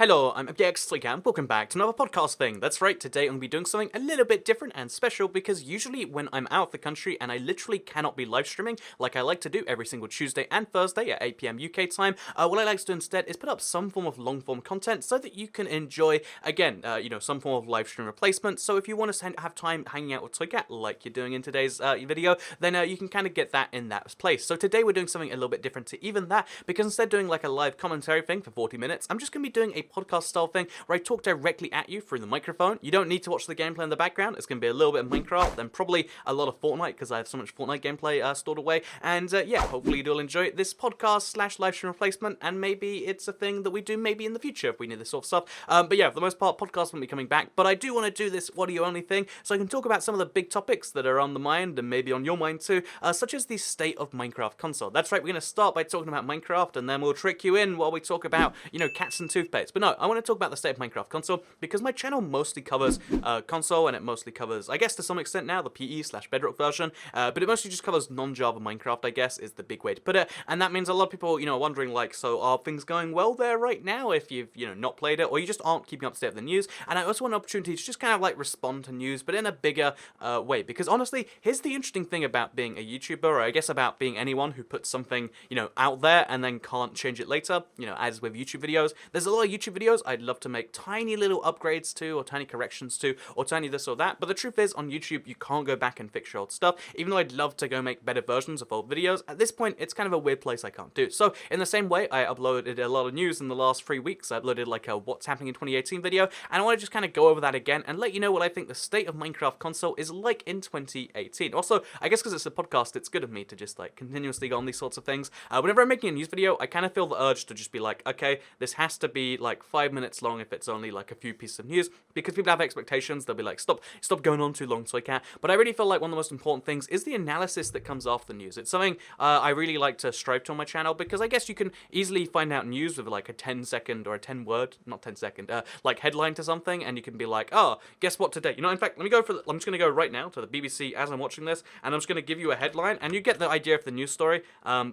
Hello, I'm Toycat, and welcome back to another podcast thing. That's right, today I'm going to be doing something a little bit different and special because usually when I'm out of the country and I literally cannot be live streaming like I like to do every single Tuesday and Thursday at 8 PM UK time, what I like to do instead is put up some form of long form content so that you can enjoy, again, some form of live stream replacement. So if you want to have time hanging out with Toycat like you're doing in today's video, then you can kind of get that in that place. So today we're doing something a little bit different to even that, because instead of doing like a live commentary thing for 40 minutes, I'm just going to be doing a podcast style thing where I talk directly at you through the microphone. You don't need to watch the gameplay in the background. It's going to be a little bit of Minecraft and probably a lot of Fortnite because I have so much Fortnite gameplay stored away. And yeah, hopefully you'll enjoy this podcast slash live stream replacement, and maybe it's a thing that we do maybe in the future if we need this sort of stuff. But yeah, for the most part, podcast won't be coming back. But I do want to do this audio only thing so I can talk about some of the big topics that are on the mind and maybe on your mind too, such as the state of Minecraft console. That's right, we're going to start by talking about Minecraft and then we'll trick you in while we talk about, cats and toothpaste. But no, I want to talk about the state of Minecraft console because my channel mostly covers console, and it mostly covers, I guess to some extent now, the PE slash Bedrock version, but it mostly just covers non-Java Minecraft, I guess, is the big way to put it. And that means a lot of people, are wondering, like, so are things going well there right now if you've, not played it, or you just aren't keeping up to date with the news? And I also want an opportunity to just kind of like respond to news, but in a bigger way, because honestly, here's the interesting thing about being a YouTuber, or I guess about being anyone who puts something, out there and then can't change it later, as with YouTube videos. There's a lot of YouTube videos I'd love to make tiny little upgrades to, or tiny corrections to, or tiny this or that, but the truth is, on YouTube, you can't go back and fix your old stuff. Even though I'd love to go make better versions of old videos, at this point, it's kind of a weird place I can't do. So, in the same way, I uploaded a lot of news in the last 3 weeks. I uploaded like a What's Happening in 2018 video, and I want to just kind of go over that again and let you know what I think the state of Minecraft console is like in 2018. Also, I guess because it's a podcast, it's good of me to just like continuously go on these sorts of things. Whenever I'm making a news video, I kind of feel the urge to just be like, okay, this has to be like 5 minutes long if it's only like a few pieces of news, because people have expectations. They'll be like, stop going on too long, Toycat. But I really feel like one of the most important things is the analysis that comes after the news. It's something I really like to strive to on my channel, because I guess you can easily find out news with like a 10-second or a 10-word, not 10-second, like headline to something, and you can be like, oh, guess what today? In fact, I'm just going to go right now to the BBC as I'm watching this, and I'm just going to give you a headline, and you get the idea of the news story.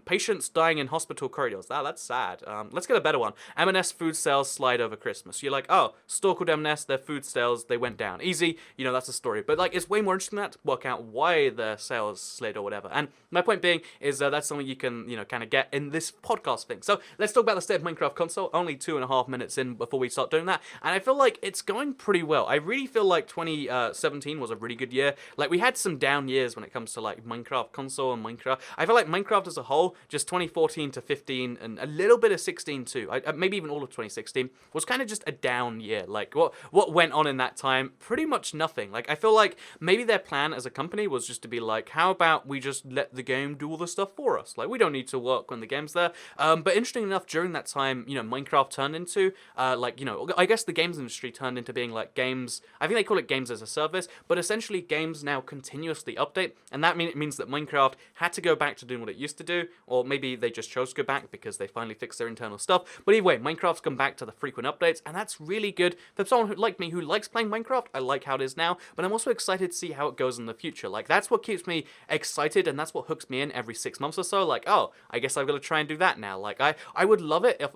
Patients dying in hospital corridors. That's sad. Let's get a better one. M&S food sales slide over Christmas. You're like, oh, store called M&S, their food sales, they went down. Easy, that's a story. But like, it's way more interesting than that to work out why their sales slid or whatever. And my point being is that's something you can, kind of get in this podcast thing. So let's talk about the state of Minecraft console. Only 2.5 minutes in before we start doing that. And I feel like it's going pretty well. I really feel like 2017 was a really good year. Like, we had some down years when it comes to like Minecraft console and Minecraft. I feel like Minecraft as a whole, just 2014 to 15 and a little bit of 16 too, maybe even all of 2016, was kind of just a down year. Like, what went on in that time? Pretty much nothing. Like, I feel like maybe their plan as a company was just to be like, how about we just let the game do all the stuff for us? Like, we don't need to work when the game's there. But interesting enough, during that time, Minecraft turned into, I guess the games industry turned into being like games, I think they call it games as a service, but essentially games now continuously update, and that means that Minecraft had to go back to doing what it used to do, or maybe they just chose to go back because they finally fixed their internal stuff. But either way, Minecraft's come back to the frequent updates, and that's really good for someone like me who likes playing Minecraft. I like how it is now, but I'm also excited to see how it goes in the future. Like, that's what keeps me excited, and that's what hooks me in every 6 months or so. Like, oh, I guess I've got to try and do that now. Like, I would love it if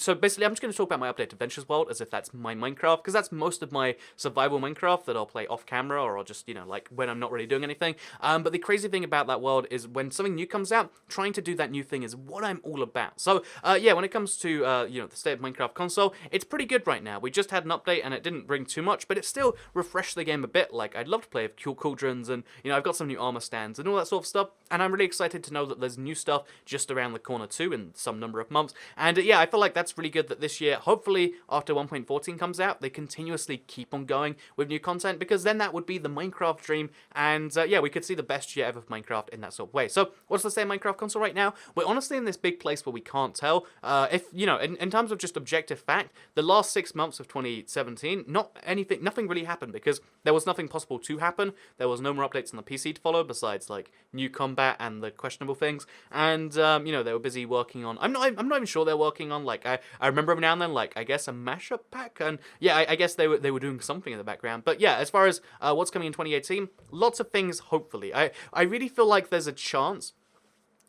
so basically I'm just going to talk about my update to Ventures World as if that's my Minecraft, because that's most of my survival Minecraft that I'll play off camera, or I'll just, like when I'm not really doing anything. But the crazy thing about that world is when something new comes out, trying to do that new thing is what I'm all about. So yeah, when it comes to the state of Minecraft console, it's pretty good right now. We just had an update and it didn't bring too much, but it still refreshed the game a bit. Like, I'd love to play with cauldrons, and I've got some new armor stands and all that sort of stuff, and I'm really excited to know that there's new stuff just around the corner too in some number of months. And yeah, I feel like that's really good that this year, hopefully after 1.14 comes out, they continuously keep on going with new content, because then that would be the Minecraft dream, and yeah, we could see the best year ever of Minecraft in that sort of way. So what's the state of Minecraft console right now? We're honestly in this big place where we can't tell. If in terms of just objective fact, the last 6 months of 2017, nothing really happened, because there was nothing possible to happen. There was no more updates on the PC to follow besides like new combat and the questionable things, and they were busy working on, I'm not even sure they're working on, like, I remember every now and then, like, I guess a mashup pack, and yeah, I guess they were doing something in the background. But yeah, as far as what's coming in 2018, lots of things, hopefully. I really feel like there's a chance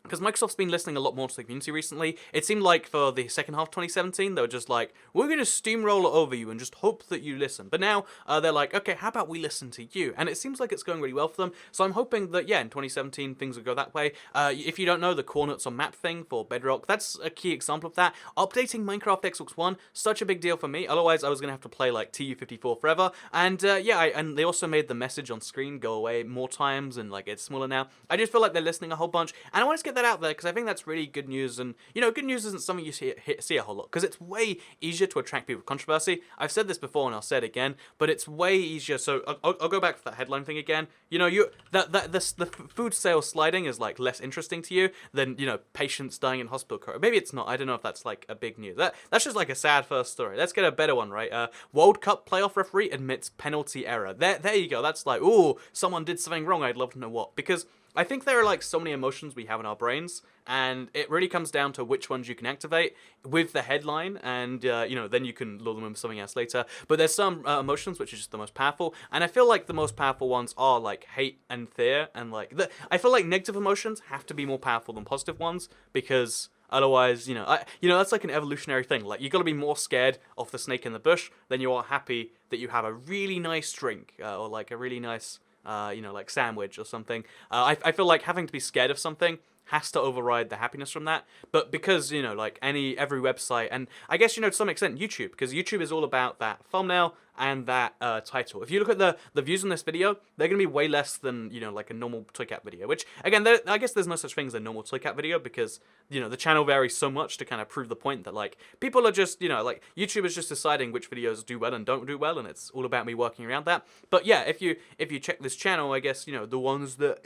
because Microsoft's been listening a lot more to the community recently. It seemed like for the second half of 2017, they were just like, we're going to steamroll it over you and just hope that you listen. But now they're like, okay, how about we listen to you? And it seems like it's going really well for them. So I'm hoping that, yeah, in 2017, things will go that way. If you don't know, the Cornuts on Map thing for Bedrock, that's a key example of that. Updating Minecraft Xbox One, such a big deal for me. Otherwise, I was going to have to play like TU54 forever. And and they also made the message on screen go away more times and like it's smaller now. I just feel like they're listening a whole bunch. And I want to get that out there because I think that's really good news. And good news isn't something you see a whole lot because it's way easier to attract people with controversy. I've said this before and I'll say it again, but it's way easier. So I'll go back to that headline thing again. The food sales sliding is like less interesting to you than patients dying in hospital. Maybe it's not. I don't know if that's like a big news. That's just like a sad first story. Let's get a better one, right? World Cup playoff referee admits penalty error. There you go. That's like, ooh, someone did something wrong. I'd love to know what, because I think there are like so many emotions we have in our brains, and it really comes down to which ones you can activate with the headline, and then you can lure them in with something else later. But there's some emotions which are just the most powerful, and I feel like the most powerful ones are like hate and fear, and like I feel like negative emotions have to be more powerful than positive ones because otherwise, that's like an evolutionary thing. Like you got to be more scared of the snake in the bush than you are happy that you have a really nice drink or like a really nice like sandwich or something. I feel like having to be scared of something has to override the happiness from that. But because, like every website, and I guess, to some extent YouTube, because YouTube is all about that thumbnail and that title. If you look at the views on this video, they're going to be way less than, like a normal Toycat video, which, again, I guess there's no such thing as a normal Toycat video because, the channel varies so much to kind of prove the point that, like, people are just, like, YouTube is just deciding which videos do well and don't do well, and it's all about me working around that. But yeah, if you check this channel, I guess, the ones that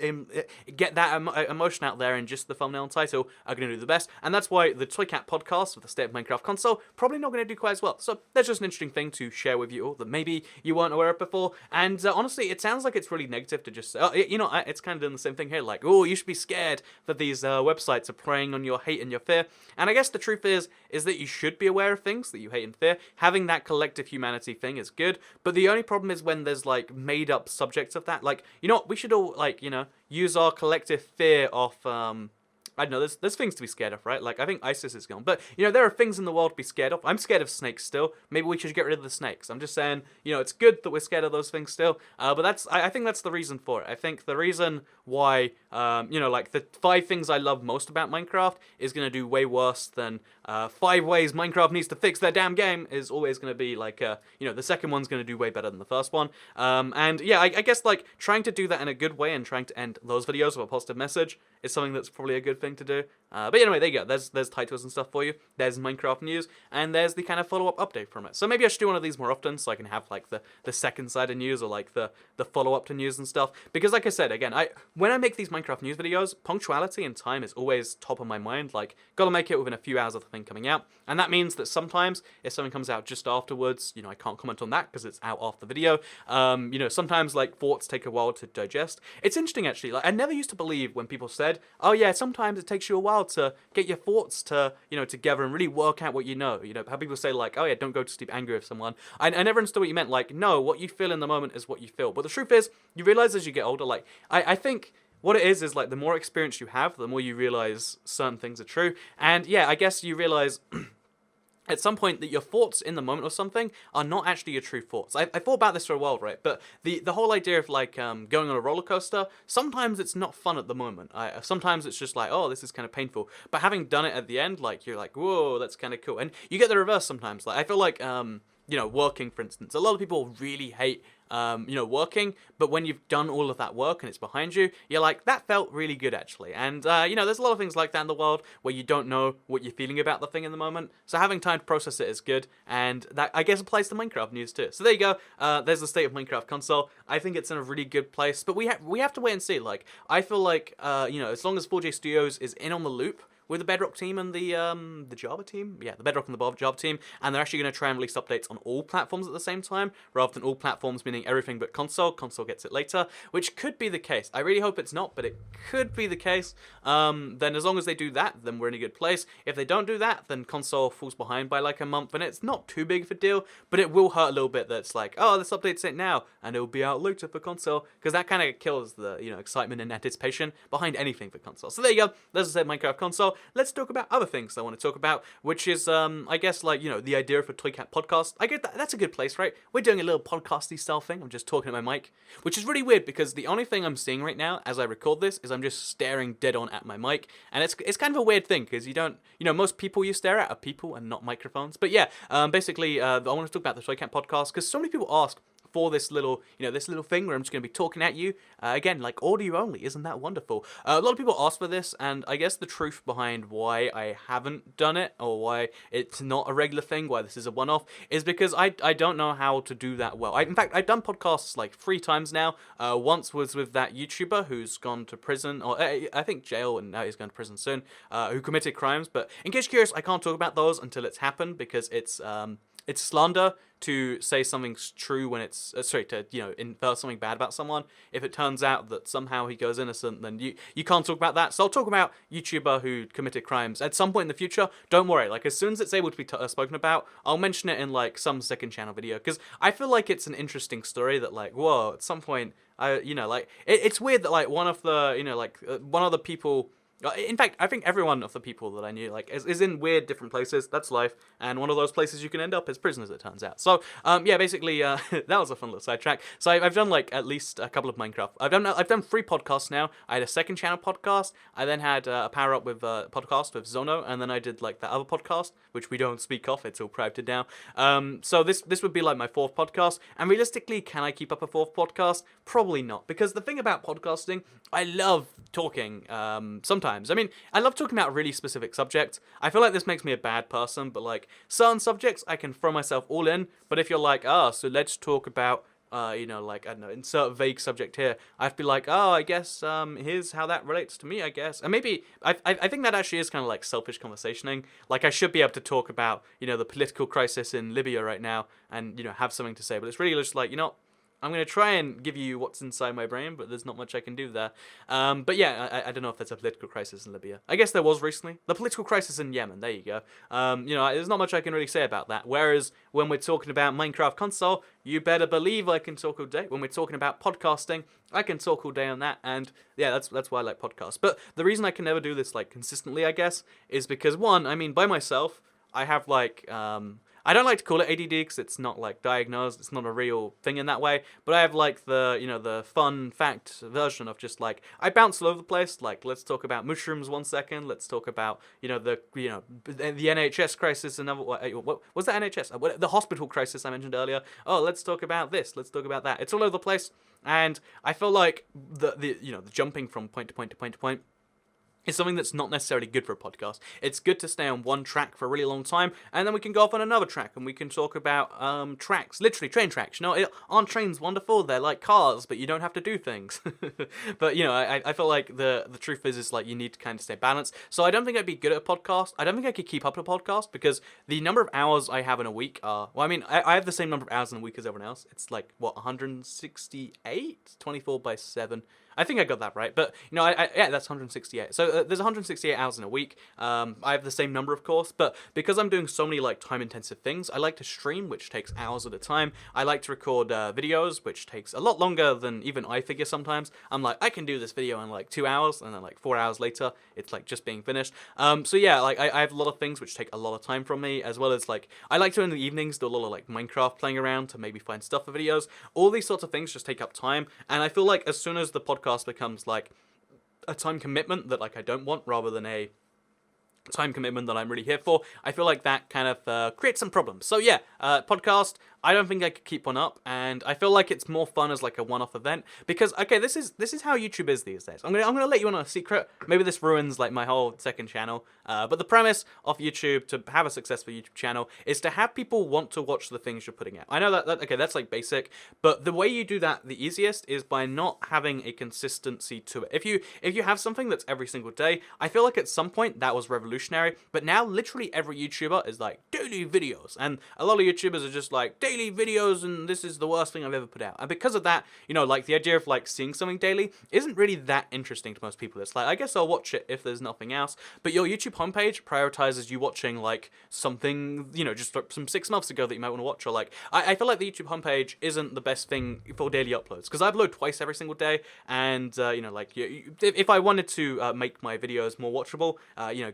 get that emotion out there in just the thumbnail and title are going to do the best, and that's why the Toycat podcast with the State of Minecraft console probably not going to do quite as well. So that's just an interesting thing to share with you all that maybe you weren't aware of before. And honestly, it sounds like it's really negative to just it's kind of doing the same thing here, like, oh, you should be scared that these websites are preying on your hate and your fear. And I guess the truth is that you should be aware of things that you hate and fear. Having that collective humanity thing is good, but the only problem is when there's like made up subjects of that. Like, we should all like use our collective fear of I don't know, there's things to be scared of, right? Like, I think ISIS is gone. But, there are things in the world to be scared of. I'm scared of snakes still. Maybe we should get rid of the snakes. I'm just saying, it's good that we're scared of those things still. But I think that's the reason for it. I think the reason why, like, the 5 things I love most about Minecraft is going to do way worse than 5 ways Minecraft needs to fix their damn game is always going to be, like, the second one's going to do way better than the first one. And, yeah, I guess, like, trying to do that in a good way and trying to end those videos with a positive message is something that's probably a good thing to do. But anyway, there you go. There's titles and stuff for you. There's Minecraft news, and there's the kind of follow-up update from it. So maybe I should do one of these more often so I can have like the second side of news or like the follow-up to news and stuff. Because like I said, again, when I make these Minecraft news videos, punctuality and time is always top of my mind. Like, gotta make it within a few hours of the thing coming out. And that means that sometimes if something comes out just afterwards, I can't comment on that because it's out after the video. Sometimes like thoughts take a while to digest. It's interesting actually. Like, I never used to believe when people said, oh yeah, sometimes it takes you a while to get your thoughts to, together and really work out what you know. How people say like, oh yeah, don't go to sleep angry with someone. I never understood what you meant. Like, no, what you feel in the moment is what you feel. But the truth is, you realize as you get older, like, I think what it is like the more experience you have, the more you realize certain things are true. And yeah, I guess you realize at some point that your thoughts in the moment or something are not actually your true thoughts. I thought about this for a while, right? But the whole idea of like going on a roller coaster, sometimes it's not fun at the moment. Sometimes it's just like, oh, this is kind of painful. But having done it at the end, like, you're like, whoa, that's kind of cool. And you get the reverse sometimes. Like, I feel like working, for instance, a lot of people really hate working, but when you've done all of that work and it's behind you, you're like, that felt really good actually. And there's a lot of things like that in the world where you don't know what you're feeling about the thing in the moment, so having time to process it is good, and that I guess applies to Minecraft news too. So there you go. There's the state of Minecraft console. I think it's in a really good place, but we have to wait and see. Like, I feel like as long as 4J Studios is in on the loop with the Bedrock team and the Java team. Yeah, the Bedrock and the Java team, and they're actually going to try and release updates on all platforms at the same time, rather than all platforms meaning everything but console. Console gets it later, which could be the case. I really hope it's not, but it could be the case. Then as long as they do that, then we're in a good place. If they don't do that, then console falls behind by like a month, and it's not too big of a deal, but it will hurt a little bit that it's like, oh, this update's it now, and it'll be out later for console, because that kind of kills the, excitement and anticipation behind anything for console. So there you go. As I said, Minecraft console. Let's talk about other things I want to talk about, which is, I guess, like, the idea of a Toycat podcast. I get that. That's a good place, right? We're doing a little podcasty style thing. I'm just talking at my mic, which is really weird because the only thing I'm seeing right now as I record this is I'm just staring dead on at my mic, and it's kind of a weird thing because you don't, most people you stare at are people and not microphones. But yeah, basically, I want to talk about the Toycat podcast because so many people ask for this little, this little thing where I'm just going to be talking at you. Again, like audio only, isn't that wonderful? A lot of people ask for this, and I guess the truth behind why I haven't done it, or why it's not a regular thing, why this is a one-off, is because I don't know how to do that well. In fact, I've done podcasts like 3 times now. Once was with that YouTuber who's gone to prison, or I think jail, and now he's going to prison soon, who committed crimes. But in case you're curious, I can't talk about those until it's happened, because it's slander to say something's true when it's infer something bad about someone. If it turns out that somehow he goes innocent, then you can't talk about that. So I'll talk about YouTuber who committed crimes at some point in the future. Don't worry, like as soon as it's able to be spoken about, I'll mention it in like some second channel video, because I feel like it's an interesting story that like, whoa, at some point it's weird that like one of the people. In fact, I think every one of the people that I knew is in weird different places. That's life, and one of those places you can end up is prison, as it turns out. So basically, that was a fun little sidetrack. So I've done like at least a couple of Minecraft. I've done 3 podcasts now. I had a second channel podcast. I then had a Power Up with podcast with Zono, and then I did like that other podcast, which we don't speak of. It's all private now. So this would be like my 4th podcast. And realistically, can I keep up a 4th podcast? Probably not, because the thing about podcasting, I love talking. Sometimes. I mean, I love talking about really specific subjects. I feel like this makes me a bad person, but like certain subjects I can throw myself all in. But if you're like, so let's talk about, I don't know, insert vague subject here, I'd be like, I guess here's how that relates to me, I guess. And maybe, I think that actually is kind of like selfish conversationing. Like I should be able to talk about, the political crisis in Libya right now and, have something to say. But it's really just like, I'm going to try and give you what's inside my brain, but there's not much I can do there. But yeah, I don't know if there's a political crisis in Libya. I guess there was recently. The political crisis in Yemen, there you go. There's not much I can really say about that. Whereas when we're talking about Minecraft console, you better believe I can talk all day. When we're talking about podcasting, I can talk all day on that. And yeah, that's why I like podcasts. But the reason I can never do this like consistently, I guess, is because one, I mean, by myself, I have like... I don't like to call it ADD because it's not like diagnosed, it's not a real thing in that way, but I have like the fun fact version of just like, I bounce all over the place, like let's talk about mushrooms 1 second, let's talk about, the NHS crisis, another, what was that NHS? The hospital crisis I mentioned earlier, let's talk about this, let's talk about that. It's all over the place, and I feel like the jumping from point to point to point to point is something that's not necessarily good for a podcast. It's good to stay on one track for a really long time, and then we can go off on another track, and we can talk about tracks, literally train tracks. Aren't trains wonderful? They're like cars, but you don't have to do things. But, I feel like the truth is like you need to kind of stay balanced. So I don't think I'd be good at a podcast. I don't think I could keep up a podcast, because the number of hours I have in a week are, I have the same number of hours in a week as everyone else. It's like, 168? 24 by 7. I think I got that right, but yeah, that's 168. So there's 168 hours in a week. I have the same number, of course, but because I'm doing so many like time-intensive things, I like to stream, which takes hours at a time. I like to record videos, which takes a lot longer than even I figure sometimes. I'm like, I can do this video in like 2 hours, and then like 4 hours later, it's like just being finished. So yeah, like I have a lot of things which take a lot of time from me, as well as like I like to in the evenings do a lot of like Minecraft playing around to maybe find stuff for videos. All these sorts of things just take up time, and I feel like as soon as the podcast becomes like a time commitment that like I don't want, rather than a time commitment that I'm really here for, I feel like that kind of creates some problems. So yeah, podcast, I don't think I could keep one up, and I feel like it's more fun as like a one-off event, because okay, this is how YouTube is these days. I'm gonna let you on a secret. Maybe this ruins like my whole second channel, But the premise of YouTube, to have a successful YouTube channel, is to have people want to watch the things you're putting out. I know that okay, that's like basic, but the way you do that the easiest is by not having a consistency to it. If you have something that's every single day, I feel like at some point that was revolutionary, but now literally every YouTuber is like daily videos, and a lot of YouTubers are just like daily videos, and this is the worst thing I've ever put out. And because of that, like the idea of like seeing something daily isn't really that interesting to most people. It's like, I guess I'll watch it if there's nothing else. But your YouTube homepage prioritizes you watching like something, just from 6 months ago that you might want to watch, or like I feel like the YouTube homepage isn't the best thing for daily uploads, because I upload twice every single day, and if I wanted to make my videos more watchable,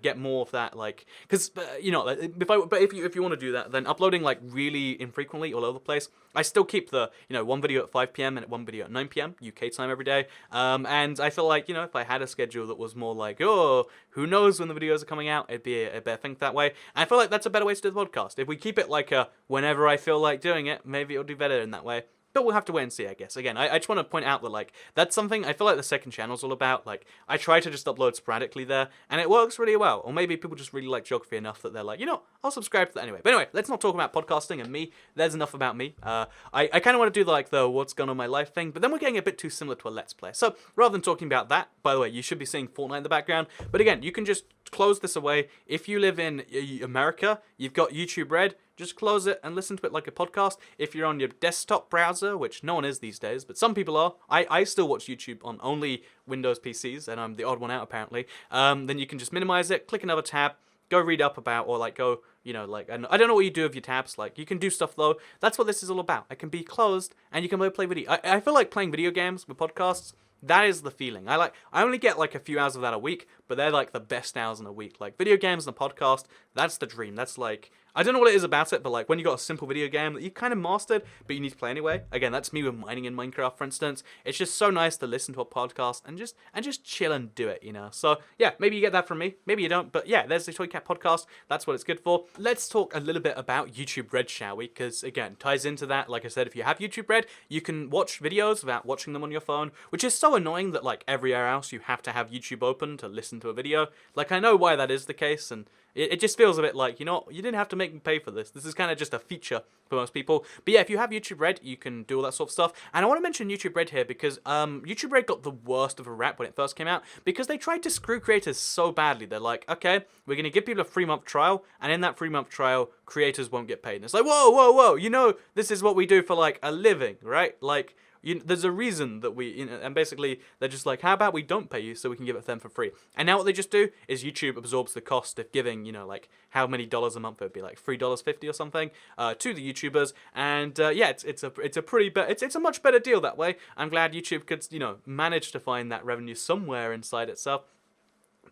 get more of that, like, because if you want to do that, then uploading like really infrequently all over the place. I still keep the one video at 5 p.m. and one video at 9 p.m. UK time every day, and I feel like if I had a schedule that was more like, oh, who knows when the videos are coming out, it'd be a better thing that way. And I feel like that's a better way to do the podcast. If we keep it like a whenever I feel like doing it, maybe it'll do better in that way. But we'll have to wait and see, I guess. Again, I just want to point out that, like, that's something I feel like the second channel's all about. Like, I try to just upload sporadically there, and it works really well. Or maybe people just really like geography enough that they're like, I'll subscribe to that anyway. But anyway, let's not talk about podcasting and me. There's enough about me. I kind of want to do, like, the what's going on in my life thing, but then we're getting a bit too similar to a Let's Play. So, rather than talking about that, by the way, you should be seeing Fortnite in the background. But again, you can just close this away. If you live in America, you've got YouTube Red. Just close it and listen to it like a podcast. If you're on your desktop browser, which no one is these days, but some people are. I still watch YouTube on only Windows PCs, and I'm the odd one out apparently. Then you can just minimize it, click another tab, go read up about, or like go, like, I don't know what you do with your tabs. Like, you can do stuff though. That's what this is all about. It can be closed, and you can play video. I feel like playing video games with podcasts. That is the feeling. I only get like a few hours of that a week, but they're like the best hours in a week. Like, video games and a podcast, that's the dream. That's like, I don't know what it is about it, but like when you got a simple video game that you kind of mastered, but you need to play anyway. Again, that's me with mining in Minecraft, for instance. It's just so nice to listen to a podcast and just chill and do it, So yeah, maybe you get that from me, maybe you don't, but yeah, there's the Toycat podcast. That's what it's good for. Let's talk a little bit about YouTube Red, shall we? Because again, ties into that. Like I said, if you have YouTube Red, you can watch videos without watching them on your phone, which is so annoying that like everywhere else you have to have YouTube open to listen to a video. Like, I know why that is the case, and it just feels a bit like, you didn't have to make me pay for this. This is kind of just a feature for most people. But yeah, if you have YouTube Red, you can do all that sort of stuff. And I want to mention YouTube Red here because YouTube Red got the worst of a rap when it first came out because they tried to screw creators so badly. They're like, okay, we're going to give people a 3-month trial, and in that 3-month trial, creators won't get paid. And it's like, whoa, whoa, whoa, this is what we do for like a living, right? Like, there's a reason that we, and basically they're just like, how about we don't pay you so we can give it to them for free? And now what they just do is YouTube absorbs the cost of giving, like how many dollars a month it would be, like $3.50 or something, to the YouTubers. And yeah, it's a much better deal that way. I'm glad YouTube could, manage to find that revenue somewhere inside itself.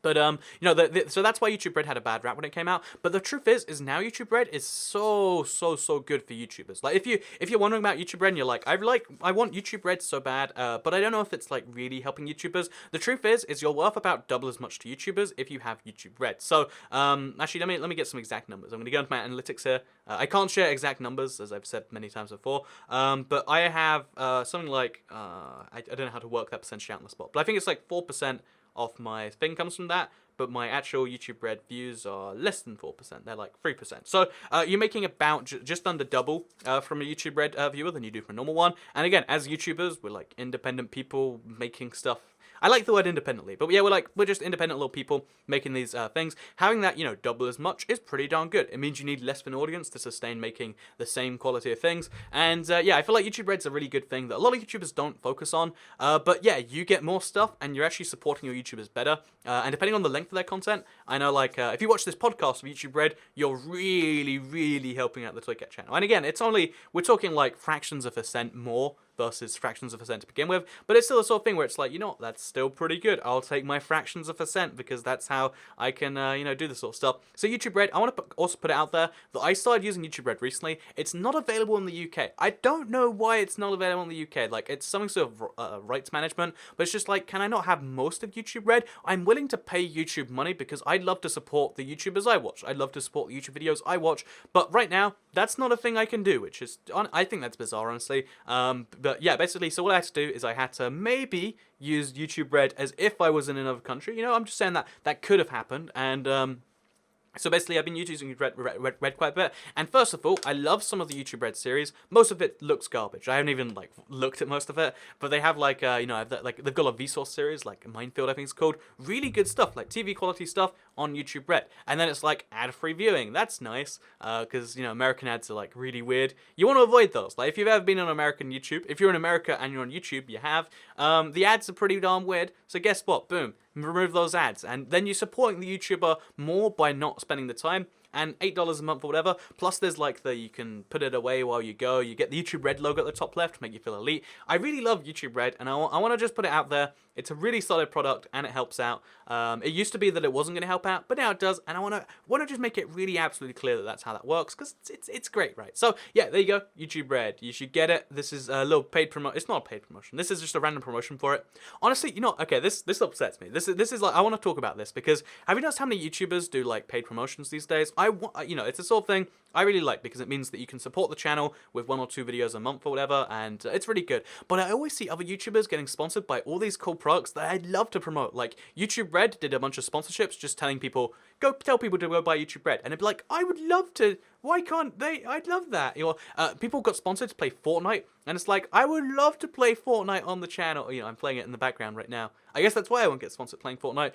But, so that's why YouTube Red had a bad rap when it came out. But the truth is now YouTube Red is so good for YouTubers. Like, if you're wondering about YouTube Red and you're like, I want YouTube Red so bad, but I don't know if it's, like, really helping YouTubers. The truth is you're worth about double as much to YouTubers if you have YouTube Red. So, actually, let me get some exact numbers. I'm going to go into my analytics here. I can't share exact numbers, as I've said many times before, but I have, something like, I don't know how to work that percentage out on the spot, but I think it's like 4% of my thing comes from that, but my actual YouTube Red views are less than 4%. They're like 3%. So you're making about just under double from a YouTube Red viewer than you do from a normal one. And again, as YouTubers, we're like independent people making stuff. I like the word independently, but yeah, we're just independent little people making these things. Having that, double as much is pretty darn good. It means you need less of an audience to sustain making the same quality of things. And yeah, I feel like YouTube Red's a really good thing that a lot of YouTubers don't focus on. But yeah, you get more stuff and you're actually supporting your YouTubers better. And depending on the length of their content, I know like if you watch this podcast with YouTube Red, you're really helping out the Toycat channel. And again, we're talking like fractions of a cent more versus fractions of a cent to begin with, but it's still the sort of thing where it's like, that's still pretty good. I'll take my fractions of a cent because that's how I can, do this sort of stuff. So YouTube Red, I want to also put it out there that I started using YouTube Red recently. It's not available in the UK. I don't know why it's not available in the UK. Like, it's something sort of rights management, but it's just like, can I not have most of YouTube Red? I'm willing to pay YouTube money because I'd love to support the YouTubers I watch. I'd love to support the YouTube videos I watch, but right now, that's not a thing I can do, which is, I think that's bizarre, honestly. But yeah, basically, so what I had to do is I had to maybe use YouTube Red as if I was in another country. I'm just saying that could have happened, and So basically, I've been using Red quite a bit, and first of all, I love some of the YouTube Red series. Most of it looks garbage. I haven't even like looked at most of it, but they have like like they've got a Vsauce series, like Minefield, I think it's called. Really good stuff, like TV quality stuff on YouTube Red, and then it's like ad-free viewing. That's nice, because American ads are like really weird. You want to avoid those. Like if you've ever been on American YouTube, if you're in America and you're on YouTube, you have. The ads are pretty darn weird. So guess what? Boom. Remove those ads, and then you're supporting the YouTuber more by not spending the time. And $8 a month or whatever. Plus, there's like you can put it away while you go. You get the YouTube Red logo at the top left to make you feel elite. I really love YouTube Red, and I want to just put it out there. It's a really solid product, and it helps out. It used to be that it wasn't going to help out, but now it does. And I want to just make it really absolutely clear that that's how that works, because it's great, right? So yeah, there you go, YouTube Red. You should get it. This is a little paid promotion. It's not a paid promotion. This is just a random promotion for it. Honestly, okay, this upsets me. This is like I want to talk about this because have you noticed how many YouTubers do like paid promotions these days? It's a sort of thing I really like because it means that you can support the channel with 1 or 2 videos a month or whatever, and it's really good. But I always see other YouTubers getting sponsored by all these cool products that I'd love to promote. Like YouTube Red did a bunch of sponsorships just telling people, tell people to go buy YouTube Red. And it'd be like, I would love to. Why can't they? I'd love that. People got sponsored to play Fortnite, and it's like, I would love to play Fortnite on the channel. I'm playing it in the background right now. I guess that's why I won't get sponsored playing Fortnite.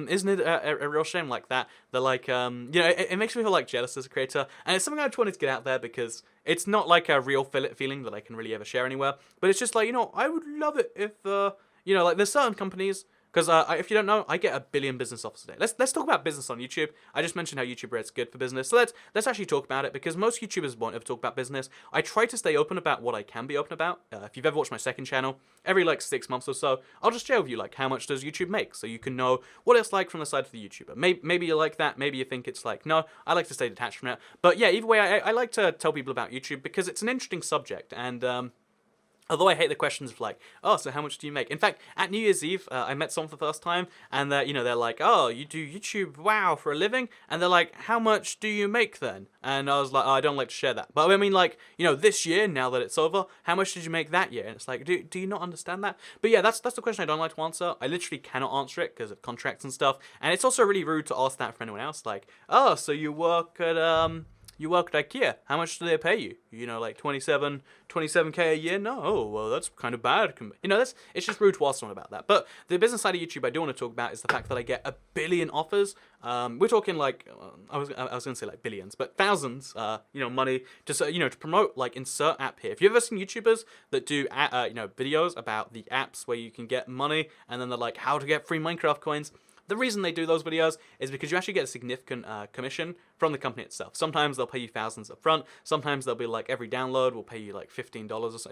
Isn't it a real shame like that? They're like, it makes me feel like jealous as a creator, and it's something I just wanted to get out there because it's not like a real feeling that I can really ever share anywhere. But it's just like, I would love it if, like there's certain companies. Because if you don't know, I get 1 billion business offers a day. Let's talk about business on YouTube. I just mentioned how YouTube Red's good for business, so let's actually talk about it because most YouTubers won't ever talk about business. I try to stay open about what I can be open about. If you've ever watched my second channel, every like 6 months or so, I'll just share with you like how much does YouTube make, so you can know what it's like from the side of the YouTuber. Maybe you like that. Maybe you think it's like no. I like to stay detached from it. But yeah, either way, I like to tell people about YouTube because it's an interesting subject and. Although I hate the questions of like, oh, so how much do you make? In fact, at New Year's Eve, I met someone for the first time, and they're like, oh, you do YouTube, wow, for a living? And they're like, how much do you make then? And I was like, oh, I don't like to share that. But I mean, like, this year, now that it's over, how much did you make that year? And it's like, do you not understand that? But yeah, that's the question I don't like to answer. I literally cannot answer it because of contracts and stuff. And it's also really rude to ask that from anyone else. Like, oh, so you work at IKEA. How much do they pay you? Like 27K a year? No. Oh, well, that's kind of bad. It's just rude to ask someone about that. But the business side of YouTube I do want to talk about is the fact that I get 1 billion offers. We're talking like, I was going to say like billions, but thousands, money to, to promote, like insert app here. If you've ever seen YouTubers that do, videos about the apps where you can get money and then they're like, how to get free Minecraft coins. The reason they do those videos is because you actually get a significant commission from the company itself. Sometimes they'll pay you thousands up front. Sometimes they'll be like every download will pay you like $15 or so.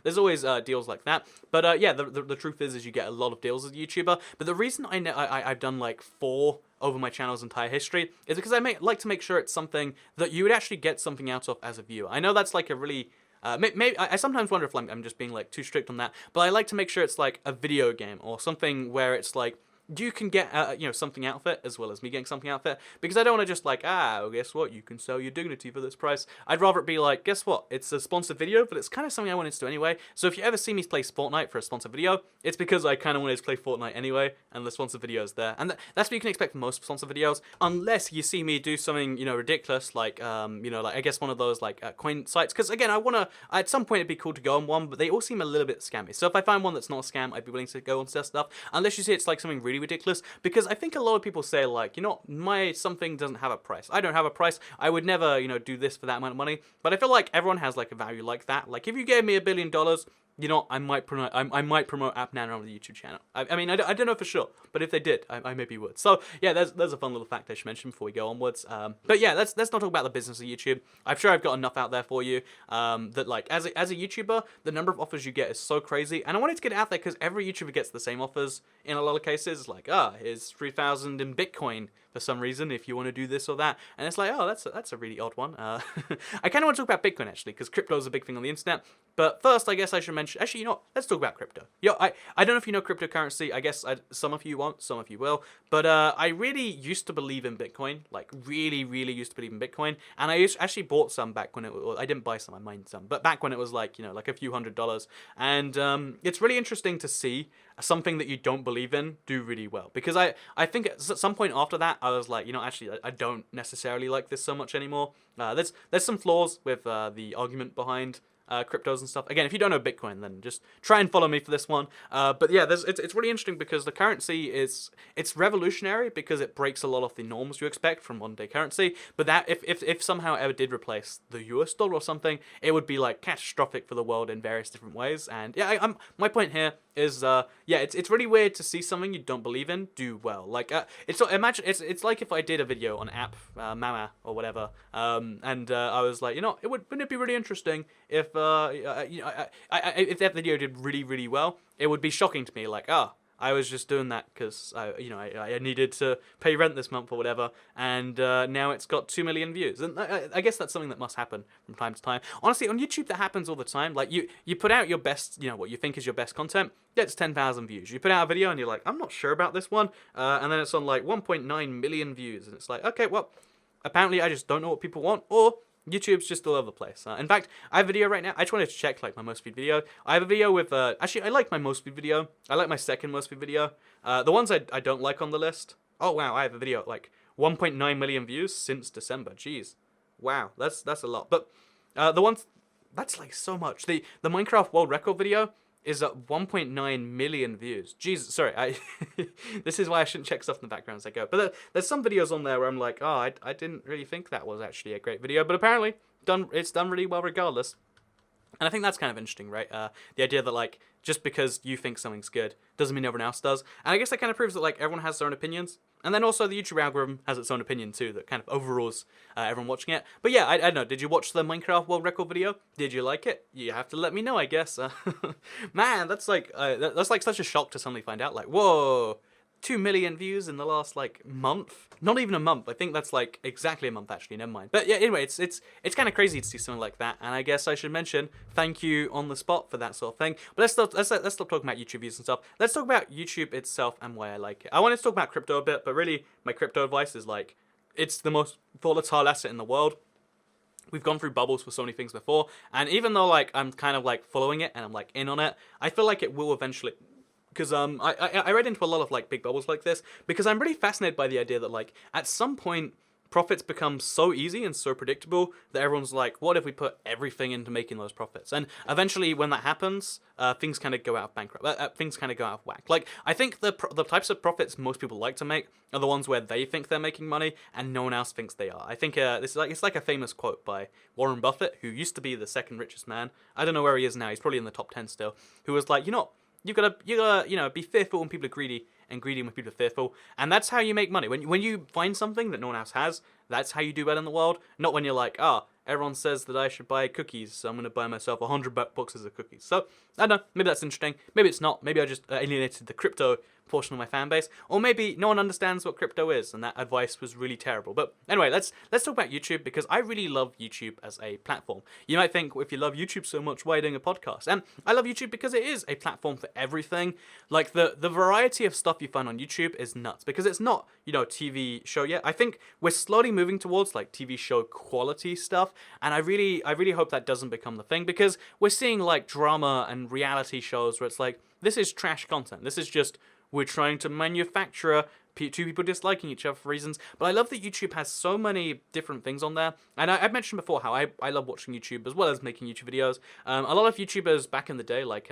There's always deals like that. But yeah, the truth is you get a lot of deals as a YouTuber. But the reason I've done like 4 over my channel's entire history is because I like to make sure it's something that you would actually get something out of as a viewer. I know that's like a really maybe I sometimes wonder if I'm just being like too strict on that, but I like to make sure it's like a video game or something where it's like you can get something out of it as well as me getting something out of it, because I don't want to just like, well, guess what, you can sell your dignity for this price. I'd rather it be like, guess what, it's a sponsored video, but it's kind of something I wanted to do anyway. So if you ever see me play Fortnite for a sponsored video, it's because I kind of wanted to play Fortnite anyway, and the sponsored video is there. And that's what you can expect from most sponsored videos, unless you see me do something ridiculous, like like I guess one of those like coin sites, because again, I want to, at some point it'd be cool to go on one, but they all seem a little bit scammy. So if I find one that's not a scam, I'd be willing to go on their stuff, unless you see it's like something really ridiculous, because I think a lot of people say like, my something doesn't have a price. I don't have a price. I would never, do this for that amount of money. But I feel like everyone has like a value like that. Like if you gave me $1 billion, I might promote App Nano on the YouTube channel. I mean, I don't know for sure, but if they did, I maybe would. So yeah, there's a fun little fact I should mention before we go onwards. But yeah, let's not talk about the business of YouTube. I'm sure I've got enough out there for you. That like as a YouTuber, the number of offers you get is so crazy, and I wanted to get it out there because every YouTuber gets the same offers in a lot of cases. It's like, here's 3,000 in Bitcoin for some reason if you want to do this or that, and it's like, oh, that's a really odd one. I kind of want to talk about Bitcoin actually, because crypto is a big thing on the internet. But first, I guess I should mention, actually, let's talk about crypto. I don't know if you know cryptocurrency. I guess some of you won't, some of you will. But I really used to believe in Bitcoin, like really, really used to believe in Bitcoin. And I actually bought some back when I didn't buy some, I mined some. But back when it was like, like a few $100s. And it's really interesting to see something that you don't believe in do really well. Because I think at some point after that, I was like, you know, actually, I don't necessarily like this so much anymore. There's some flaws with the argument behind cryptos and stuff. Again, if you don't know Bitcoin, then just try and follow me for this one. But yeah, it's really interesting because the currency it's revolutionary because it breaks a lot of the norms you expect from modern day currency. But that if somehow ever did replace the US dollar or something, it would be like catastrophic for the world in various different ways. And yeah, my point here is yeah, it's really weird to see something you don't believe in do well. Like imagine it's like if I did a video on app Mama or whatever, and I was like, you know, wouldn't it be really interesting if you know, if that video did really well, it would be shocking to me. Like, I was just doing that because I needed to pay rent this month or whatever, and now it's got 2 million views. And I guess that's something that must happen from time to time. Honestly, on YouTube that happens all the time. Like you put out your best, you know, what you think is your best content, gets 10,000 views. You put out a video and you're like, I'm not sure about this one, and then it's on like 1.9 million views, and it's like, okay, well, apparently I just don't know what people want, or YouTube's just all over the place. In fact, I have a video right now. I just wanted to check like my most viewed video. I have a video with actually I like my most viewed video. I like my second most viewed video. The ones I don't like on the list. Oh wow, I have a video at like 1.9 million views since December. Jeez, wow, that's a lot. But the ones that's like so much. The Minecraft world record video is at 1.9 million views. Jesus, sorry, this is why I shouldn't check stuff in the background as I go. But there's some videos on there where I'm like, oh, I didn't really think that was actually a great video, but apparently it's done really well regardless. And I think that's kind of interesting, right? The idea that like just because you think something's good doesn't mean everyone else does. And I guess that kind of proves that like everyone has their own opinions. And then also the YouTube algorithm has its own opinion too that kind of overrules everyone watching it. But yeah, I don't know. Did you watch the Minecraft world record video? Did you like it? You have to let me know, I guess. Man, that's like such a shock to suddenly find out. Like, whoa, 2 million views in the last like month. Not even a month. I think that's like exactly a month actually. Never mind. But yeah, anyway, it's kind of crazy to see something like that. And I guess I should mention thank you on the spot for that sort of thing. But let's stop talking about YouTube views and stuff. Let's talk about YouTube itself and why I like it. I wanted to talk about crypto a bit, but really my crypto advice is like it's the most volatile asset in the world. We've gone through bubbles for so many things before, and even though like I'm kind of like following it and I'm like in on it, I feel like it will eventually. Because I read into a lot of like big bubbles like this because I'm really fascinated by the idea that like at some point profits become so easy and so predictable that everyone's like, what if we put everything into making those profits? And eventually when that happens, things kind of go out of bankrupt. Things kind of go out of whack. Like I think the types of profits most people like to make are the ones where they think they're making money and no one else thinks they are. I think this is like it's like a famous quote by Warren Buffett, who used to be the second richest man. I don't know where he is now. He's probably in the top 10 still. Who was like, you gotta, you know, be fearful when people are greedy, and greedy when people are fearful, and that's how you make money. When you find something that no one else has, that's how you do well in the world. Not when you're like, everyone says that I should buy cookies, so I'm gonna buy myself 100 boxes of cookies. So I don't know, maybe that's interesting. Maybe it's not. Maybe I just alienated the crypto portion of my fan base, or maybe no one understands what crypto is, and that advice was really terrible. But anyway, let's talk about YouTube because I really love YouTube as a platform. You might think, well, if you love YouTube so much, why are you doing a podcast? And I love YouTube because it is a platform for everything. Like the variety of stuff you find on YouTube is nuts because it's not, TV show yet. I think we're slowly moving towards like TV show quality stuff, and I really hope that doesn't become the thing because we're seeing like drama and reality shows where it's like, this is trash content. This is just we're trying to manufacture two people disliking each other for reasons. But I love that YouTube has so many different things on there. And I've mentioned before how I love watching YouTube as well as making YouTube videos. A lot of YouTubers back in the day, like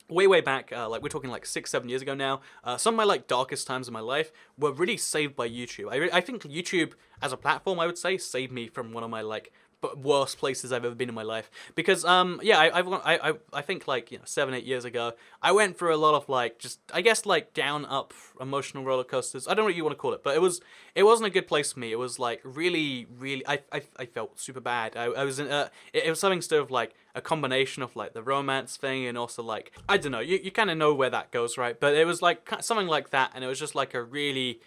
way back, like we're talking like 6-7 years ago now, some of my like darkest times in my life were really saved by YouTube. I think YouTube as a platform, I would say, saved me from one of my like worst places I've ever been in my life because I think like 7-8 years ago I went through a lot of like just I guess like down up emotional roller coasters. I don't know what you want to call it, but it wasn't a good place for me. It was like really I felt super bad. I was in it was something sort of like a combination of like the romance thing and also like I don't know, you kind of know where that goes, right? But it was like something like that, and it was just like a really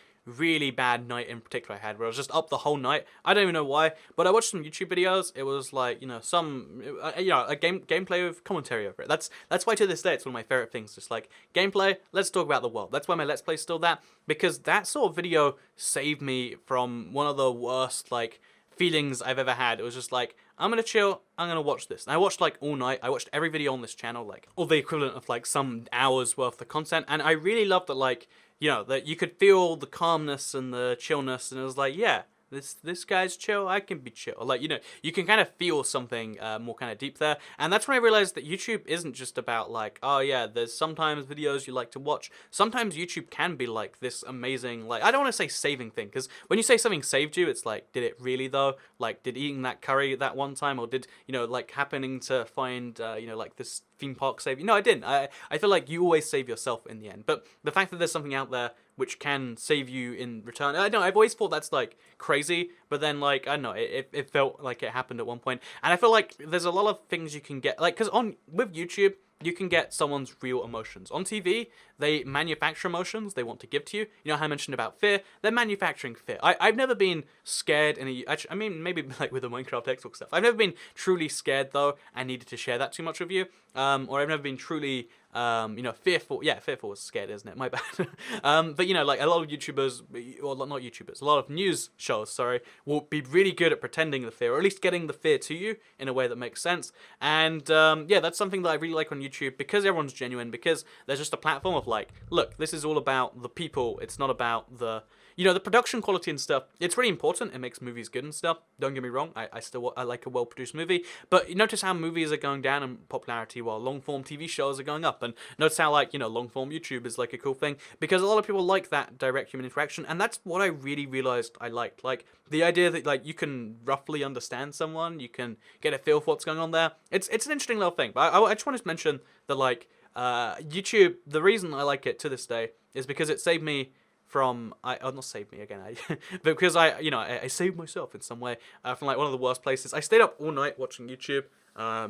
bad night in particular I had where I was just up the whole night. I don't even know why, but I watched some YouTube videos. It was like, some a gameplay with commentary over it. That's why to this day it's one of my favorite things. Just like gameplay, let's talk about the world. That's why my Let's Play still that, because that sort of video saved me from one of the worst like feelings I've ever had. It was just like, I'm gonna chill, I'm gonna watch this. And I watched like all night. I watched every video on this channel, like all the equivalent of like some hours worth of content, and I really loved that like you know, that you could feel the calmness and the chillness, and it was like, yeah, this guy's chill, I can be chill. Like, you know, you can kind of feel something more kind of deep there. And that's when I realized that YouTube isn't just about like, oh yeah, there's sometimes videos you like to watch. Sometimes YouTube can be like this amazing, like, I don't want to say saving thing, because when you say something saved you, it's like, did it really though? Like, did eating that curry that one time, or did, you know, like happening to find, you know, like this theme park save you? No, I didn't. I feel like you always save yourself in the end. But the fact that there's something out there which can save you in return. I don't know, I've always thought that's like crazy, but then like, I don't know, it felt like it happened at one point. And I feel like there's a lot of things you can get, like, because with YouTube, you can get someone's real emotions. On TV, they manufacture emotions they want to give to you. You know how I mentioned about fear? They're manufacturing fear. I've never been scared in I mean, maybe like with the Minecraft Xbox stuff. I've never been truly scared, though, and needed to share that too much with you. Or I've never been truly, you know, fearful. Yeah, fearful is scared, isn't it? My bad. But, you know, like a lot of YouTubers, or not YouTubers, a lot of news shows, sorry, will be really good at pretending the fear, or at least getting the fear to you in a way that makes sense. And, yeah, that's something that I really like on YouTube, because everyone's genuine, because there's just a platform of like, look, this is all about the people, it's not about the, you know, the production quality and stuff. It's really important. It makes movies good and stuff. Don't get me wrong. I like a well-produced movie. But you notice how movies are going down in popularity while long-form TV shows are going up. And notice how, like, you know, long-form YouTube is like a cool thing, because a lot of people like that direct human interaction. And that's what I really realized I liked. Like, the idea that, like, you can roughly understand someone. You can get a feel for what's going on there. It's an interesting little thing. But I just wanted to mention that, like, YouTube, the reason I like it to this day is because it saved me from, not saved me again, but because I saved myself in some way from like one of the worst places. I stayed up all night watching YouTube.